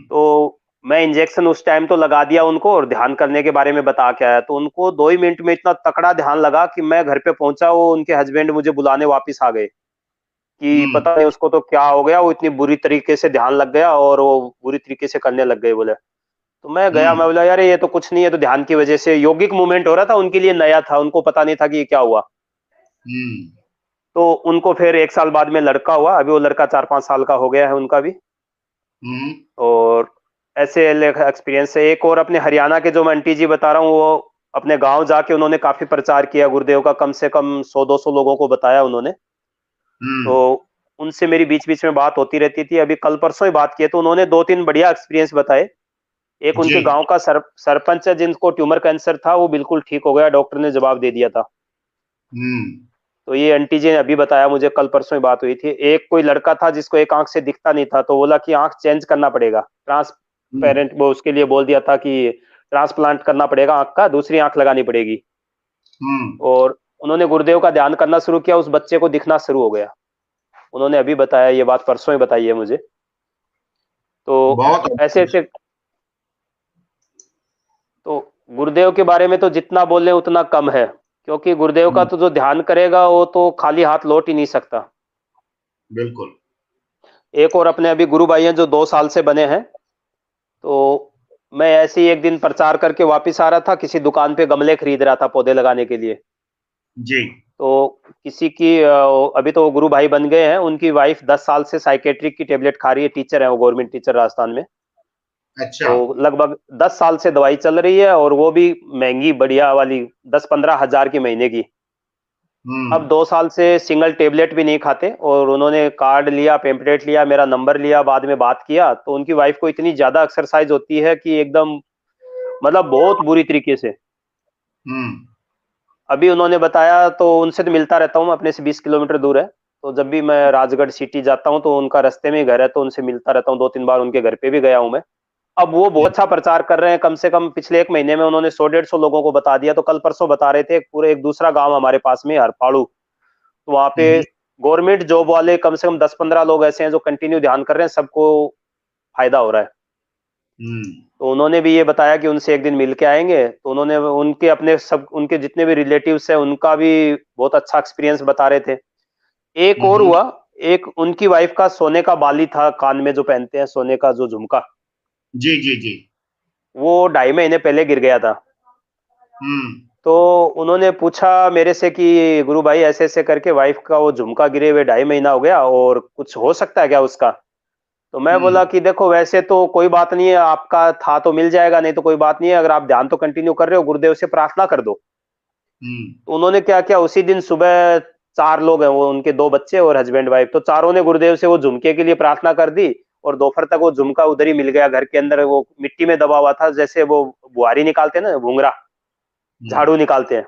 तो मैं इंजेक्शन उस टाइम तो लगा दिया उनको और ध्यान करने के बारे में बता के आया। तो उनको 2 ही मिनट में इतना तकड़ा ध्यान लगा कि मैं घर पे पहुंचा, वो उनके हस्बैंड मुझे बुलाने वापिस आ गए कि पता नहीं उसको तो क्या हो गया, वो इतनी बुरी तरीके से ध्यान लग गया और वो बुरी तरीके से करने लग गए। बोले तो मैं गया, मैं बोला यार ये तो कुछ नहीं है, तो ध्यान की वजह से योगिक मूवमेंट हो रहा था, उनके लिए नया था, उनको पता नहीं था कि ये क्या हुआ। तो उनको फिर 1 साल बाद में लड़का हुआ। अभी वो लड़का 4-5 साल का हो गया है उनका भी। और ऐसे एक्सपीरियंस है। एक और अपने हरियाणा के जो मैं आंटी जी बता रहा हूँ, वो अपने गांव जाके उन्होंने काफी प्रचार किया गुरुदेव का, कम से कम 100-200 लोगों को बताया उन्होंने। तो उनसे मेरी बीच बीच में बात होती रहती थी। अभी कल परसों ही बात की, तो उन्होंने 2-3 बढ़िया एक्सपीरियंस बताए। एक उनके गांव का सरपंच है जिनको ट्यूमर कैंसर था, वो बिल्कुल ठीक हो गया, डॉक्टर ने जवाब दे दिया था। तो ये आंटी जी ने अभी बताया मुझे, कल परसों ही बात हुई थी। एक कोई लड़का था जिसको एक आंख से दिखता नहीं था, तो बोला कि आंख चेंज करना पड़ेगा, ट्रांसपेरेंट, वो उसके लिए बोल दिया था कि ट्रांसप्लांट करना पड़ेगा आंख का, दूसरी आंख लगानी पड़ेगी। और उन्होंने गुरुदेव का ध्यान करना शुरू किया, उस बच्चे को दिखना शुरू हो गया। उन्होंने अभी बताया, ये बात परसों ही बताई है मुझे। तो ऐसे ऐसे तो गुरुदेव के बारे में तो जितना बोले उतना कम है, क्योंकि गुरुदेव का तो जो ध्यान करेगा वो तो खाली हाथ लौट ही नहीं सकता। बिल्कुल। एक और अपने अभी गुरु भाई हैं जो 2 साल से बने हैं, तो मैं ऐसे ही एक दिन प्रचार करके वापस आ रहा था, किसी दुकान पे गमले खरीद रहा था पौधे लगाने के लिए। जी। तो किसी की अभी तो वो गुरु भाई बन गए हैं, उनकी वाइफ 10 साल से साइकेट्रिक की टेबलेट खा रही है, टीचर है वो, गवर्नमेंट टीचर राजस्थान में। अच्छा। तो लगभग 10 साल से दवाई चल रही है, और वो भी महंगी बढ़िया वाली, 10-15 हजार की महीने की। अब 2 साल से सिंगल टेबलेट भी नहीं खाते, और उन्होंने कार्ड लिया, पेम्पलेट लिया, मेरा नंबर लिया, बाद में बात किया, तो उनकी वाइफ को इतनी ज्यादा एक्सरसाइज होती है कि एकदम मतलब बहुत बुरी तरीके से। अभी उन्होंने बताया, तो उनसे तो मिलता रहता हूँ, अपने से 20 किलोमीटर दूर है। तो जब भी मैं राजगढ़ सिटी जाता हूँ तो उनका रास्ते में ही घर है, तो उनसे मिलता रहता हूँ, 2-3 बार उनके घर पे भी गया हूँ मैं। अब वो बहुत अच्छा प्रचार कर रहे हैं, कम से कम पिछले 1 महीने में उन्होंने 100-150 लोगों को बता दिया। तो कल परसों बता रहे थे, पूरे एक दूसरा गांव हमारे पास में हरपाड़ू, तो वहां पे गवर्नमेंट जॉब वाले कम से कम 10-15 लोग ऐसे हैं जो कंटिन्यू ध्यान कर रहे हैं, सबको फायदा हो रहा है। तो उन्होंने भी ये बताया कि उनसे एक दिन मिल के आएंगे। तो उन्होंने उनके अपने सब, उनके जितने भी रिलेटिव्स हैं, उनका भी बहुत अच्छा एक्सपीरियंस बता रहे थे। एक और हुआ, एक उनकी वाइफ का सोने का बाली था, कान में जो पहनते हैं सोने का जो झुमका, जी जी जी। वो 2.5 महीने पहले गिर गया था। तो उन्होंने पूछा मेरे से कि गुरु भाई ऐसे ऐसे करके वाइफ का वो झुमका गिरे हुए 2.5 महीना हो गया, और कुछ हो सकता है क्या उसका? तो मैं बोला कि देखो, वैसे तो कोई बात नहीं है, आपका था तो मिल जाएगा, नहीं तो कोई बात नहीं है, अगर आप ध्यान तो कंटिन्यू कर रहे हो, गुरुदेव से प्रार्थना कर दो। तो उन्होंने क्या किया, उसी दिन सुबह 4 लोग हैं, वो उनके 2 बच्चे और हस्बैंड वाइफ, तो चारों ने गुरुदेव से वो झुमके के लिए प्रार्थना कर दी। और दोपहर तक वो झुमका उधर ही मिल गया, घर के अंदर वो मिट्टी में दबा हुआ था, जैसे वो बुआरी निकालते हैं ना, भूंगरा, झाड़ू निकालते हैं।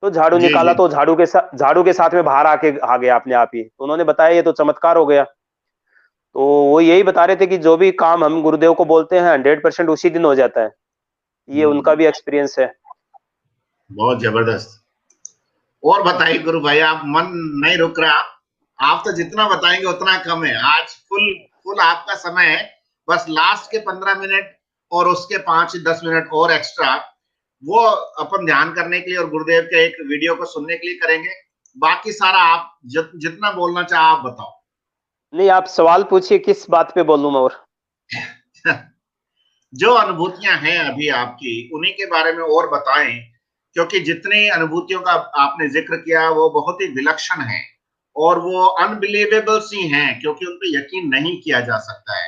तो झाड़ू जी निकाला, जी। तो झाड़ू के साथ में बाहर आके आ गया अपने आप ही। तो उन्होंने बताया ये तो चमत्कार हो गया। तो वो यही बता रहे थे कि जो भी काम हम गुरुदेव को बोलते हैं 100% उसी दिन हो जाता है। ये उनका भी एक्सपीरियंस है। बहुत जबरदस्त। और बताइए गुरु भाई, आप मन नहीं रुक रहा, आप तो जितना बताएंगे उतना कम है। आज फुल फुल आपका समय है, बस लास्ट के 15 मिनट और उसके 5-10 मिनट और एक्स्ट्रा वो अपन ध्यान करने के लिए और गुरुदेव के एक वीडियो को सुनने के लिए करेंगे। बाकी सारा आप जितना बोलना चाहे आप बताओ। नहीं, आप सवाल पूछिए, किस बात पे बोलूं मैं? और जो अनुभूतियां हैं अभी आपकी, उन्हीं के बारे में और बताएं, क्योंकि जितनी अनुभूतियों का आपने जिक्र किया वो बहुत ही विलक्षण है, और वो अनबिलीवेबल सी हैं, क्योंकि उन पर यकीन नहीं किया जा सकता है।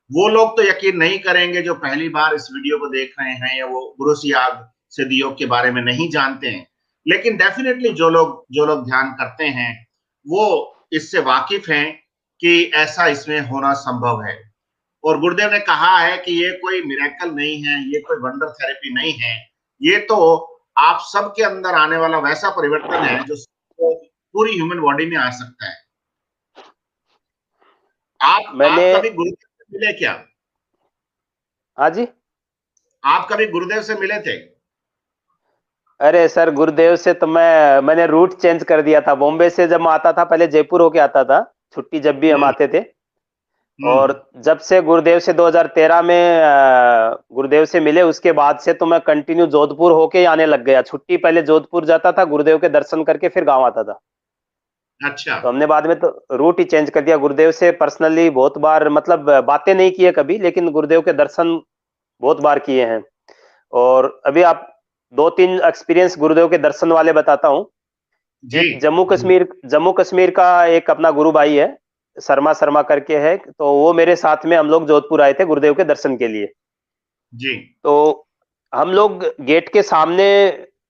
वो लोग तो यकीन नहीं करेंगे जो पहली बार इस वीडियो को देख रहे हैं, या वो गुरु सियाग सिद्ध योग के बारे में नहीं जानते हैं। लेकिन डेफिनेटली जो लोग ध्यान करते हैं वो इससे वाकिफ हैं कि ऐसा इसमें होना संभव है। और गुरुदेव ने कहा है कि ये कोई मिरेकल नहीं है, ये कोई वंडर थेरेपी नहीं है, ये तो आप सबके अंदर आने वाला वैसा परिवर्तन है जो पूरी ह्यूमन बॉडी में आ सकता है। आप कभी गुरुदेव से मिले क्या? हाँ जी। आप कभी गुरुदेव से मिले थे? अरे सर, गुरुदेव से तो मैंने रूट चेंज कर दिया था। बॉम्बे से जब मैं आता था, पहले जयपुर होके आता था, छुट्टी जब भी हम आते थे। और जब से गुरुदेव से 2013 में गुरुदेव से मिले, उसके बाद से तो मैं कंटिन्यू जोधपुर होके आने लग गया। छुट्टी पहले जोधपुर जाता था, गुरुदेव के दर्शन करके फिर गांव आता था। अच्छा। तो हमने बाद में तो रूट ही चेंज कर दिया। गुरुदेव से पर्सनली बहुत बार, मतलब बातें नहीं की है कभी, लेकिन गुरुदेव के दर्शन बहुत बार किए हैं। और अभी आप 2-3 एक्सपीरियंस गुरुदेव के दर्शन वाले बताता हूँ। एक जम्मू कश्मीर का एक अपना गुरु भाई है, शर्मा करके है, तो वो मेरे साथ में, हम लोग जोधपुर आए थे गुरुदेव के दर्शन के लिए। जी। तो हम लोग गेट के सामने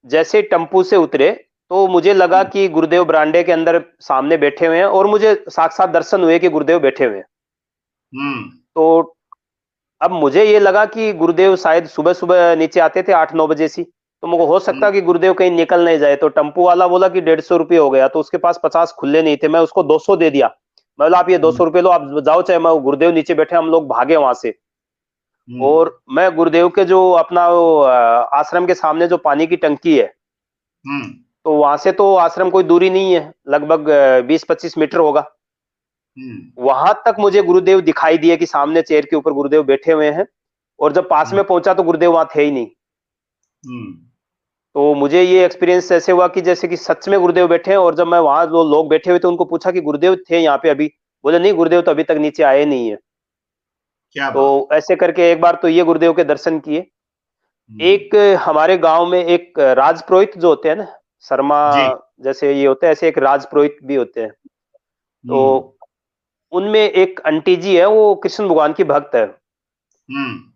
जैसे टेम्पू से उतरे, तो मुझे लगा कि गुरुदेव बरांडे के अंदर सामने बैठे हुए हैं, और मुझे साक्षात दर्शन हुए कि गुरुदेव बैठे हुए हैं। तो अब मुझे ये लगा कि गुरुदेव शायद सुबह सुबह नीचे आते थे 8-9 बजे से, तो मुझे हो सकता है कि गुरुदेव कहीं निकल नहीं जाए। तो टेम्पू वाला बोला कि 150 रुपये हो गया, तो उसके पास 50 खुले नहीं थे, मैं उसको 200 दे दिया। मैं बोला आप ये 200 रुपये लो, आप जाओ, चाहे मैं, गुरुदेव नीचे बैठे, हम लोग भागे वहां से। और मैं गुरुदेव के जो अपना आश्रम के सामने जो पानी की टंकी है, तो वहां से तो आश्रम कोई दूरी नहीं है, लगभग 20-25 मीटर होगा। वहां तक मुझे गुरुदेव दिखाई दिए कि सामने चेयर के ऊपर गुरुदेव बैठे हुए हैं। और जब पास में पहुंचा तो गुरुदेव वहां थे ही नहीं। तो मुझे ये एक्सपीरियंस ऐसे हुआ कि जैसे कि सच में गुरुदेव बैठे हैं। और जब मैं वहां जो लोग बैठे हुए थे उनको पूछा कि गुरुदेव थे यहाँ पे अभी? बोले नहीं, गुरुदेव तो अभी तक नीचे आए नहीं है। क्या तो ऐसे करके एक बार तो ये गुरुदेव के दर्शन किए। एक हमारे गांव में एक राजपुरोहित जो होते हैं ना, शर्मा जैसे ये होते हैं, ऐसे एक राजपुरोहित भी होते हैं। तो उनमें एक आंटी जी है, वो कृष्ण भगवान की भक्त है।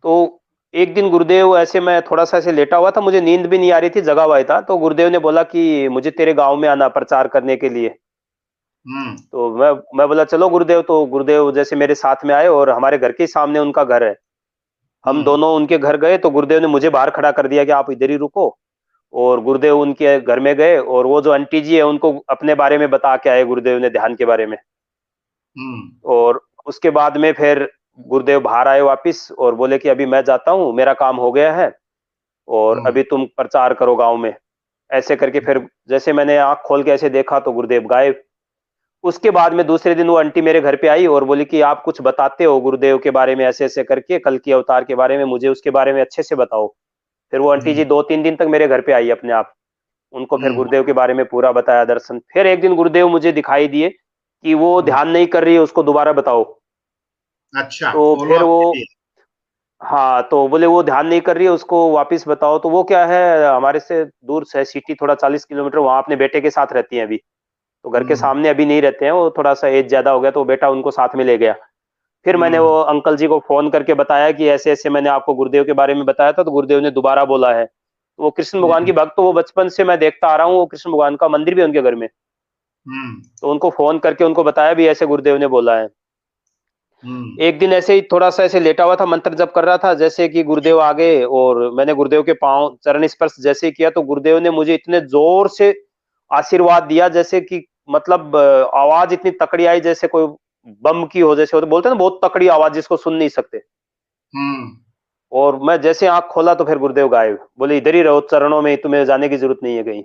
तो एक दिन गुरुदेव, ऐसे मैं थोड़ा सा ऐसे लेटा हुआ था, मुझे नींद भी नहीं आ रही थी, जगा हुआ था, तो गुरुदेव ने बोला कि मुझे तेरे गांव में आना प्रचार करने के लिए। तो मैं बोला चलो गुरुदेव। तो गुरुदेव जैसे मेरे साथ में आए और हमारे घर के सामने उनका घर है। हम दोनों उनके घर गए तो गुरुदेव ने मुझे बाहर खड़ा कर दिया कि आप इधर ही रुको। और गुरुदेव उनके घर में गए और वो जो आंटी जी है उनको अपने बारे में बता के आए गुरुदेव ने, ध्यान के बारे में। और उसके बाद में फिर गुरुदेव बाहर आए वापिस और बोले कि अभी मैं जाता हूँ, मेरा काम हो गया है और अभी तुम प्रचार करो गांव में। ऐसे करके फिर जैसे मैंने आंख खोल के ऐसे देखा तो गुरुदेव गायब। उसके बाद में दूसरे दिन वो आंटी मेरे घर पे आई और बोली कि आप कुछ बताते हो गुरुदेव के बारे में, ऐसे ऐसे करके कल की अवतार के बारे में, मुझे उसके बारे में अच्छे से बताओ। फिर वो आंटी जी 2-3 दिन तक मेरे घर पे आई अपने आप। उनको फिर गुरुदेव के बारे में पूरा बताया, दर्शन। फिर एक दिन गुरुदेव मुझे दिखाई दिए कि वो ध्यान नहीं कर रही है, उसको दोबारा बताओ। अच्छा, तो फिर वो, हाँ, तो बोले वो ध्यान नहीं कर रही है, उसको वापस बताओ। तो वो क्या है, हमारे से दूर है सिटी, थोड़ा 40 किलोमीटर, वहां अपने बेटे के साथ रहती है अभी। तो घर के सामने अभी नहीं रहते हैं, वो थोड़ा सा एज ज्यादा हो गया तो बेटा उनको साथ में ले गया। फिर मैंने वो अंकल जी को फोन करके बताया कि ऐसे ऐसे मैंने आपको गुरुदेव के बारे में बताया था, तो गुरुदेव ने दोबारा बोला है। तो वो कृष्ण भगवान की भक्त, तो वो बचपन से मैं देखता आ रहा हूँ, वो कृष्ण भगवान का मंदिर भी है उनके घर में। तो उनको फोन करके उनको बताया भी ऐसे गुरुदेव ने बोला है। एक दिन ऐसे ही थोड़ा सा ऐसे लेटा हुआ था, मंत्र जप कर रहा था, जैसे कि गुरुदेव आ गए और मैंने गुरुदेव के पांव चरण स्पर्श जैसे ही किया तो गुरुदेव ने मुझे इतने जोर से आशीर्वाद दिया, जैसे कि मतलब आवाज इतनी तकड़ी आई जैसे कोई बम की हो, जैसे बोलते हैं ना बहुत तकड़ी आवाज जिसको सुन नहीं सकते। और मैं जैसे आंख खोला तो फिर गुरुदेव गायब। बोले इधर ही रहो चरणों में, तुम्हें जाने की जरूरत नहीं है कहीं।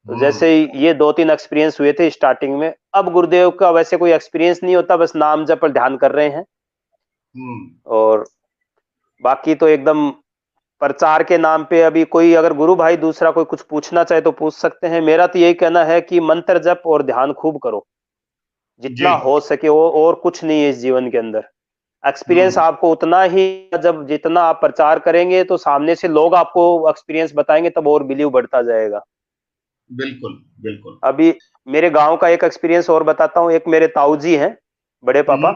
तो जैसे ही ये 2-3 एक्सपीरियंस हुए थे स्टार्टिंग में। अब गुरुदेव का वैसे कोई एक्सपीरियंस नहीं होता, बस नाम जप पर ध्यान कर रहे हैं। और बाकी तो एकदम प्रचार के नाम पे अभी कोई अगर गुरु भाई दूसरा कोई कुछ पूछना चाहे तो पूछ सकते हैं। मेरा तो यही कहना है कि मंत्र जप और ध्यान खूब करो, जितना हो सके वो, और कुछ नहीं है इस जीवन के अंदर। एक्सपीरियंस आपको उतना ही, जब जितना आप प्रचार करेंगे तो सामने से लोग आपको एक्सपीरियंस बताएंगे, तब और बिलीव बढ़ता जाएगा। बिल्कुल बिल्कुल। अभी मेरे गांव का एक एक्सपीरियंस और बताता हूँ। एक मेरे ताऊ जी हैं, बड़े पापा,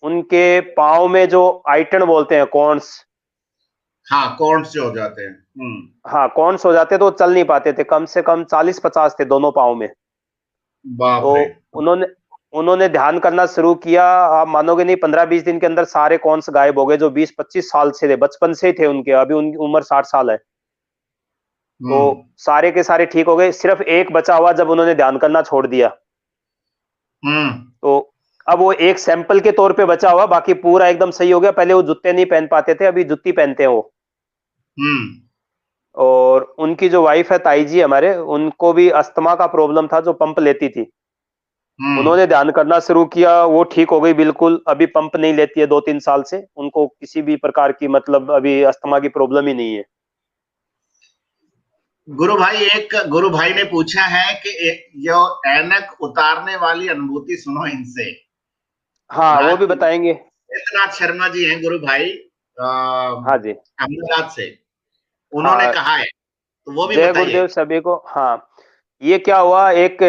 उनके पाँव में जो आइटन बोलते हैं, कॉर्न्स, हाँ कॉर्न्स हो जाते हैं। हाँ कॉर्न्स हो जाते, तो वो चल नहीं पाते थे, कम से कम 40-50 थे दोनों पाँव में। बाप तो रे। उन्होंने ध्यान करना शुरू किया, आप मानोगे नहीं, 15-20 दिन के अंदर सारे कॉर्न्स गायब हो गए, जो 20-25 साल से थे, बचपन से ही थे उनके। अभी उनकी उम्र 60 साल है। तो सारे के सारे ठीक हो गए, सिर्फ एक बचा हुआ जब उन्होंने ध्यान करना छोड़ दिया। तो अब वो एक सैंपल के तौर पे बचा हुआ, बाकी पूरा एकदम सही हो गया। पहले वो जूते नहीं पहन पाते थे, अभी जूती पहनते हैं वो। और उनकी जो वाइफ है ताई जी हमारे, उनको भी अस्थमा का प्रॉब्लम था, जो पंप लेती थी। उन्होंने ध्यान करना शुरू किया, वो ठीक हो गई बिल्कुल। अभी पंप नहीं लेती है 2-3 साल से, उनको किसी भी प्रकार की मतलब अभी अस्थमा की प्रॉब्लम ही नहीं है। एक गुरु भाई ने पूछा है कि जो ऐनक उतारने वाली अनुभूति सुनो इनसे। हाँ वो भी बताएंगे। बैद्यनाथ शर्मा जी हैं गुरु भाई, हाँ जी, अहमदाबाद से, उन्होंने कहा है, तो वो भी जय बताइए। गुरुदेव सभी को। हाँ, ये क्या हुआ, एक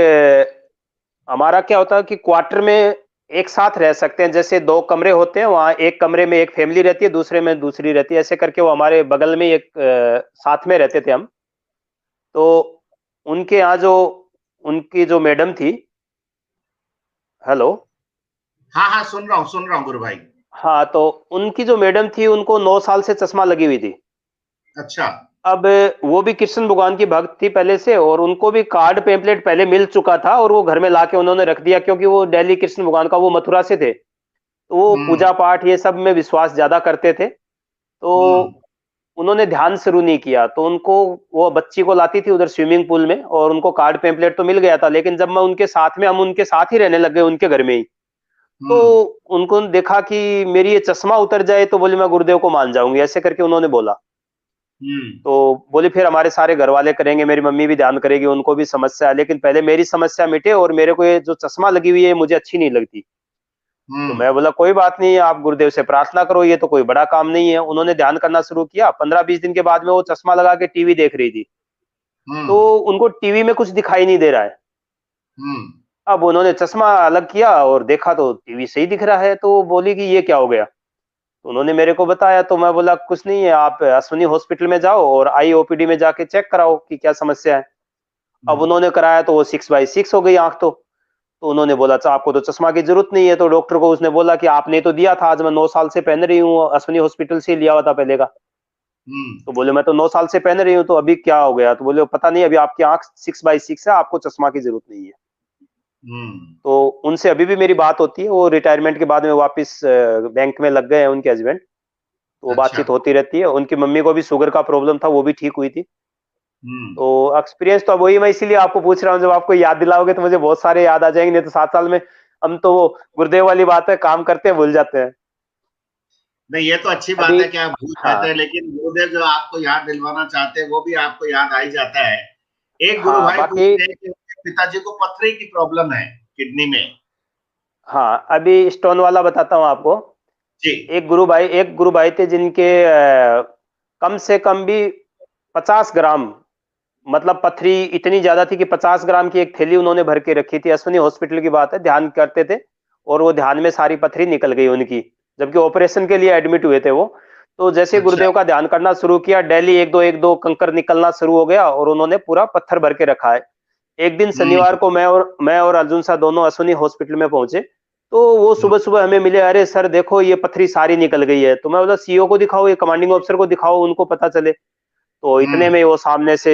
हमारा क्या होता है कि क्वार्टर में एक साथ रह सकते हैं, जैसे 2 कमरे होते हैं, वहां एक कमरे में एक फैमिली रहती है, दूसरे में दूसरी रहती है। ऐसे करके वो हमारे बगल में एक साथ में रहते थे हम। तो उनके यहाँ जो उनकी जो मैडम थी, हेलो, हाँ सुन रहा हूँ गुरु भाई। हाँ, तो उनकी जो मैडम थी, उनको 9 साल से चश्मा लगी हुई थी। अच्छा। अब वो भी कृष्ण भगवान की भक्त थी पहले से, और उनको भी कार्ड पेम्पलेट पहले मिल चुका था, और वो घर में लाके उन्होंने रख दिया, क्योंकि वो दिल्ली कृष्ण भगवान का, वो मथुरा से थे, तो वो पूजा पाठ ये सब में विश्वास ज्यादा करते थे। तो उन्होंने ध्यान शुरू नहीं किया, तो उनको वो बच्ची को लाती थी उधर स्विमिंग पूल में, और उनको कार्ड पेम्पलेट तो मिल गया था। लेकिन जब मैं उनके साथ में, हम उनके साथ ही रहने लग गए उनके घर में ही, तो उनको देखा कि मेरी ये चश्मा उतर जाए तो बोले मैं गुरुदेव को मान जाऊंगी, ऐसे करके उन्होंने बोला। तो बोले फिर हमारे सारे घर वाले करेंगे, मेरी मम्मी भी ध्यान करेगी, उनको भी समस्या है, लेकिन पहले मेरी समस्या मिटे और मेरे को ये जो चश्मा लगी हुई है मुझे अच्छी नहीं लगती। तो मैं बोला कोई बात नहीं, आप गुरुदेव से प्रार्थना करो, ये तो कोई बड़ा काम नहीं है। उन्होंने ध्यान करना शुरू किया। 15-20 दिन के बाद में वो चश्मा लगा के टीवी देख रही थी, तो उनको टीवी में कुछ दिखाई नहीं दे रहा है। अब उन्होंने चश्मा अलग किया और देखा तो टीवी सही दिख रहा है। तो वो बोली कि ये क्या हो गया। तो उन्होंने मेरे को बताया, तो मैं बोला कुछ नहीं है, आप अश्विनी हॉस्पिटल में जाओ और आई ओपीडी में जाके चेक कराओ कि क्या समस्या है। अब उन्होंने कराया तो वो 6/6 हो गई आंख। तो उन्होंने बोला अच्छा आपको तो चश्मा की जरूरत नहीं है। तो डॉक्टर को उसने बोला कि आपने तो दिया था, आज मैं 9 साल से पहन रही हूँ, अश्विनी हॉस्पिटल से लिया हुआ था पहले का। तो बोले मैं तो 9 साल से पहन रही हूँ, तो अभी क्या हो गया। तो बोले पता नहीं, अभी आपकी आंख 6/6 है, आपको चश्मा की जरूरत नहीं है। तो उनसे अभी भी मेरी बात होती है। वो रिटायरमेंट के बाद में वापस बैंक में लग गए हैं उनके हस्बैंड, तो वो बातचीत होती रहती है। उनकी मम्मी को भी शुगर का प्रॉब्लम था, वो भी ठीक हुई थी। तो एक्सपीरियंस तो वही, मैं इसीलिए आपको पूछ रहा हूँ, जब आपको याद दिलाओगे तो मुझे बहुत सारे याद आ जाएंगे। नहीं तो 7 साल में हम तो वो गुरुदेव वाली बात है, काम करते हैं भूल जाते हैं। नहीं, ये तो अच्छी बात है कि आप भूल जाते हैं, लेकिन गुरुदेव जो आपको याद दिलवाना चाहते हैं वो भी आपको याद आ ही जाता है। एक गुरु भाई पूछते हैं कि पिताजी को पथरी की प्रॉब्लम है किडनी में। हाँ, अभी स्टोन वाला बताता हूँ आपको जी। एक गुरु भाई थे जिनके कम से कम भी 50 ग्राम, मतलब पथरी इतनी ज्यादा थी कि 50 ग्राम की एक थैली उन्होंने भर के रखी थी। अश्विनी हॉस्पिटल की बात है, ध्यान करते थे और वो ध्यान में सारी पथरी निकल गई उनकी, जबकि ऑपरेशन के लिए एडमिट हुए थे वो। तो जैसे गुरुदेव का ध्यान करना शुरू किया, डेली एक दो कंकर निकलना शुरू हो गया और उन्होंने पूरा पत्थर भर के रखा है। एक दिन शनिवार को मैं और अर्जुन सा दोनों अश्विनी हॉस्पिटल में पहुंचे। तो वो सुबह सुबह हमें मिले, अरे सर देखो ये पथरी सारी निकल गई है। तो मैं बोला सीईओ को दिखाओ, ये कमांडिंग ऑफिसर को दिखाओ, उनको पता चले। तो इतने में वो सामने से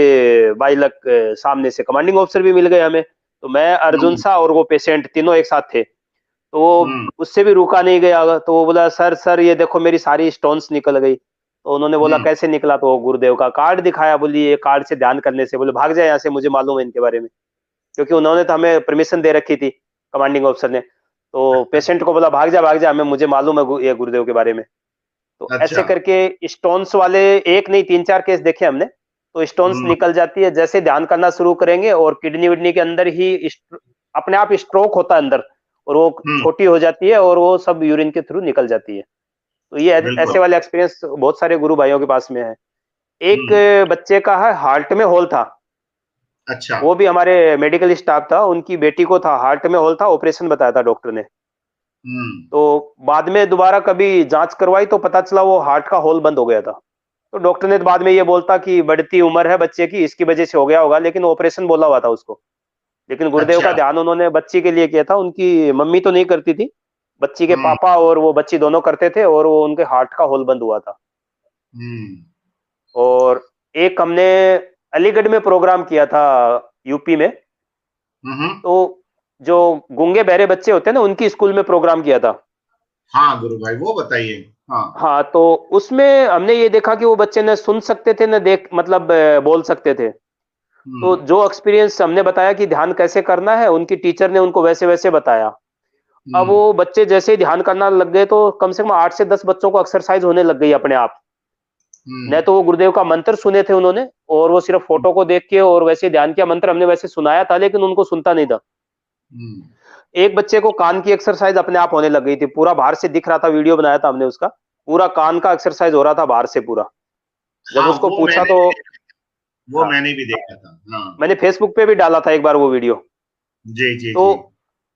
सामने से कमांडिंग ऑफिसर भी मिल गए हमें। तो मैं, अर्जुन सा और वो पेशेंट तीनों एक साथ थे। तो वो उससे भी रुका नहीं गया। तो वो बोला सर ये देखो मेरी सारी स्टोन्स निकल गई। तो उन्होंने बोला कैसे निकला। तो गुरुदेव का कार्ड दिखाया, बोली ये कार्ड से ध्यान करने से, बोले भाग जाए यहाँ से, मुझे मालूम है इनके बारे में, क्योंकि उन्होंने तो हमें परमिशन दे रखी थी कमांडिंग ऑफिसर ने। तो पेशेंट को बोला भाग जा हमें, मुझे मालूम है ये गुरुदेव के बारे में। तो ऐसे करके स्टोन्स वाले एक नहीं 3-4 केस देखे हमने। तो स्टोन्स निकल जाती है जैसे ध्यान करना शुरू करेंगे, और किडनी विडनी के अंदर ही अपने आप स्ट्रोक होता है अंदर, और वो छोटी हो जाती है और वो सब यूरिन के थ्रू निकल जाती है। तो ये ऐसे वाले एक्सपीरियंस बहुत सारे गुरु भाइयों के पास में है। एक बच्चे का है हार्ट में होल था। अच्छा। वो भी हमारे मेडिकल स्टाफ था, उनकी बेटी को था हार्ट में होल था, ऑपरेशन बताया था डॉक्टर ने। तो बाद में दोबारा कभी जांच करवाई तो पता चला वो हार्ट का होल बंद हो गया था। तो डॉक्टर ने बाद में ये बोलता कि बढ़ती उम्र है बच्चे की, इसकी वजह से हो गया होगा, लेकिन ऑपरेशन बोला हुआ था उसको। लेकिन गुरुदेव का ध्यान उन्होंने बच्ची के लिए किया था। उनकी मम्मी तो नहीं करती थी, बच्ची के पापा और वो बच्ची दोनों करते थे, और वो उनके हार्ट का होल बंद हुआ था। और एक हमने अलीगढ़ में प्रोग्राम किया था यूपी में। तो जो गूंगे बहरे बच्चे होते हैं ना, उनकी स्कूल में प्रोग्राम किया था। हाँ गुरु भाई, वो बताइए। हाँ, तो उसमें हमने ये देखा कि वो बच्चे न सुन सकते थे न मतलब बोल सकते थे। तो जो एक्सपीरियंस हमने बताया कि ध्यान कैसे करना है, उनकी टीचर ने उनको वैसे वैसे बताया। अब वो बच्चे जैसे ही ध्यान करना लग गए, तो कम से कम 8 से 10 बच्चों को एक्सरसाइज होने लग गई अपने आप। न तो वो गुरुदेव का मंत्र सुने थे उन्होंने, और वो सिर्फ फोटो को देख के और वैसे ध्यान किया। मंत्र हमने वैसे सुनाया था, लेकिन उनको सुनता नहीं था। एक बच्चे को कान की एक्सरसाइज अपने आप होने लग गई थी, पूरा बाहर से दिख रहा था, वीडियो बनाया था हमने उसका, पूरा कान का एक्सरसाइज हो रहा था बाहर से पूरा। जब उसको पूछा तो वो मैंने भी देखा था। मैंने फेसबुक पे भी डाला था एक बार वो वीडियो। जी। तो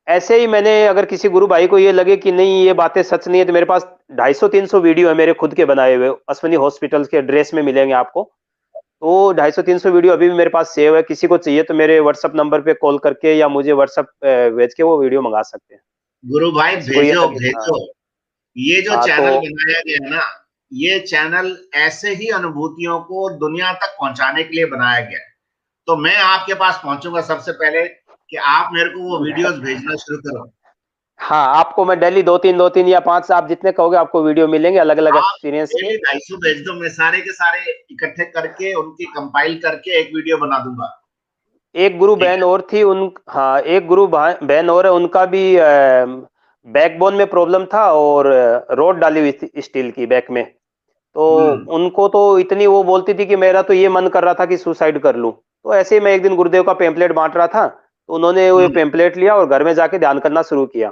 ऐसे ही मैंने, अगर किसी गुरु भाई को ये लगे कि नहीं ये बातें सच नहीं है, तो मेरे पास 250-300 वीडियो है मेरे खुद के बनाए हुए, अश्विनी हॉस्पिटल के एड्रेस में मिलेंगे आपको। तो 250-300 वीडियो अभी भी मेरे पास सेव है। किसी को चाहिए तो मेरे व्हाट्सएप नंबर पे कॉल करके या मुझे व्हाट्सएप भेज के वो वीडियो मंगा सकते हैं। गुरु भाई भेजो। ये जो चैनल बनाया गया ना, ये चैनल ऐसे ही अनुभूतियों को दुनिया तक पहुंचाने के लिए बनाया गया। तो मैं आपके पास पहुंचूंगा सबसे पहले कि आप मेरे को वो वीडियोस भेजना शुरू करो। हाँ, आपको मैं डेली 2-3 या 5, आप जितने कहोगे आपको वीडियो मिलेंगे अलग अलग एक्सपीरियंस के। 250 भेज दो, मैं सारे के सारे इकट्ठे करके उनकी कंपाइल करके एक वीडियो बना दूंगा। एक गुरु बहन और थी एक गुरु बहन और है, उनका भी बैकबोन में प्रॉब्लम था और रोड डाली हुई थी स्टील की बैक में। तो उनको तो इतनी वो बोलती थी कि मेरा तो ये मन कर रहा था कि सुसाइड कर लूं। तो ऐसे ही मैं एक दिन गुरुदेव का पेम्पलेट बांट रहा था, तो उन्होंने वो पेम्पलेट लिया और घर में जाके ध्यान करना शुरू किया।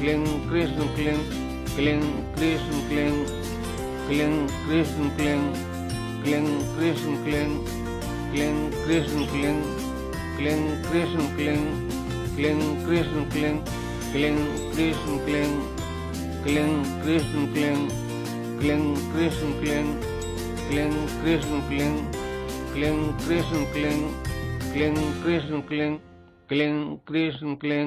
Cling Krishna cling cling Krishna cling cling Krishna cling cling Krishna cling cling Krishna cling cling Krishna cling cling Krishna cling cling Krishna cling cling Krishna cling cling Krishna cling cling Krishna cling cling Krishna cling cling Krishna cling cling Krishna cling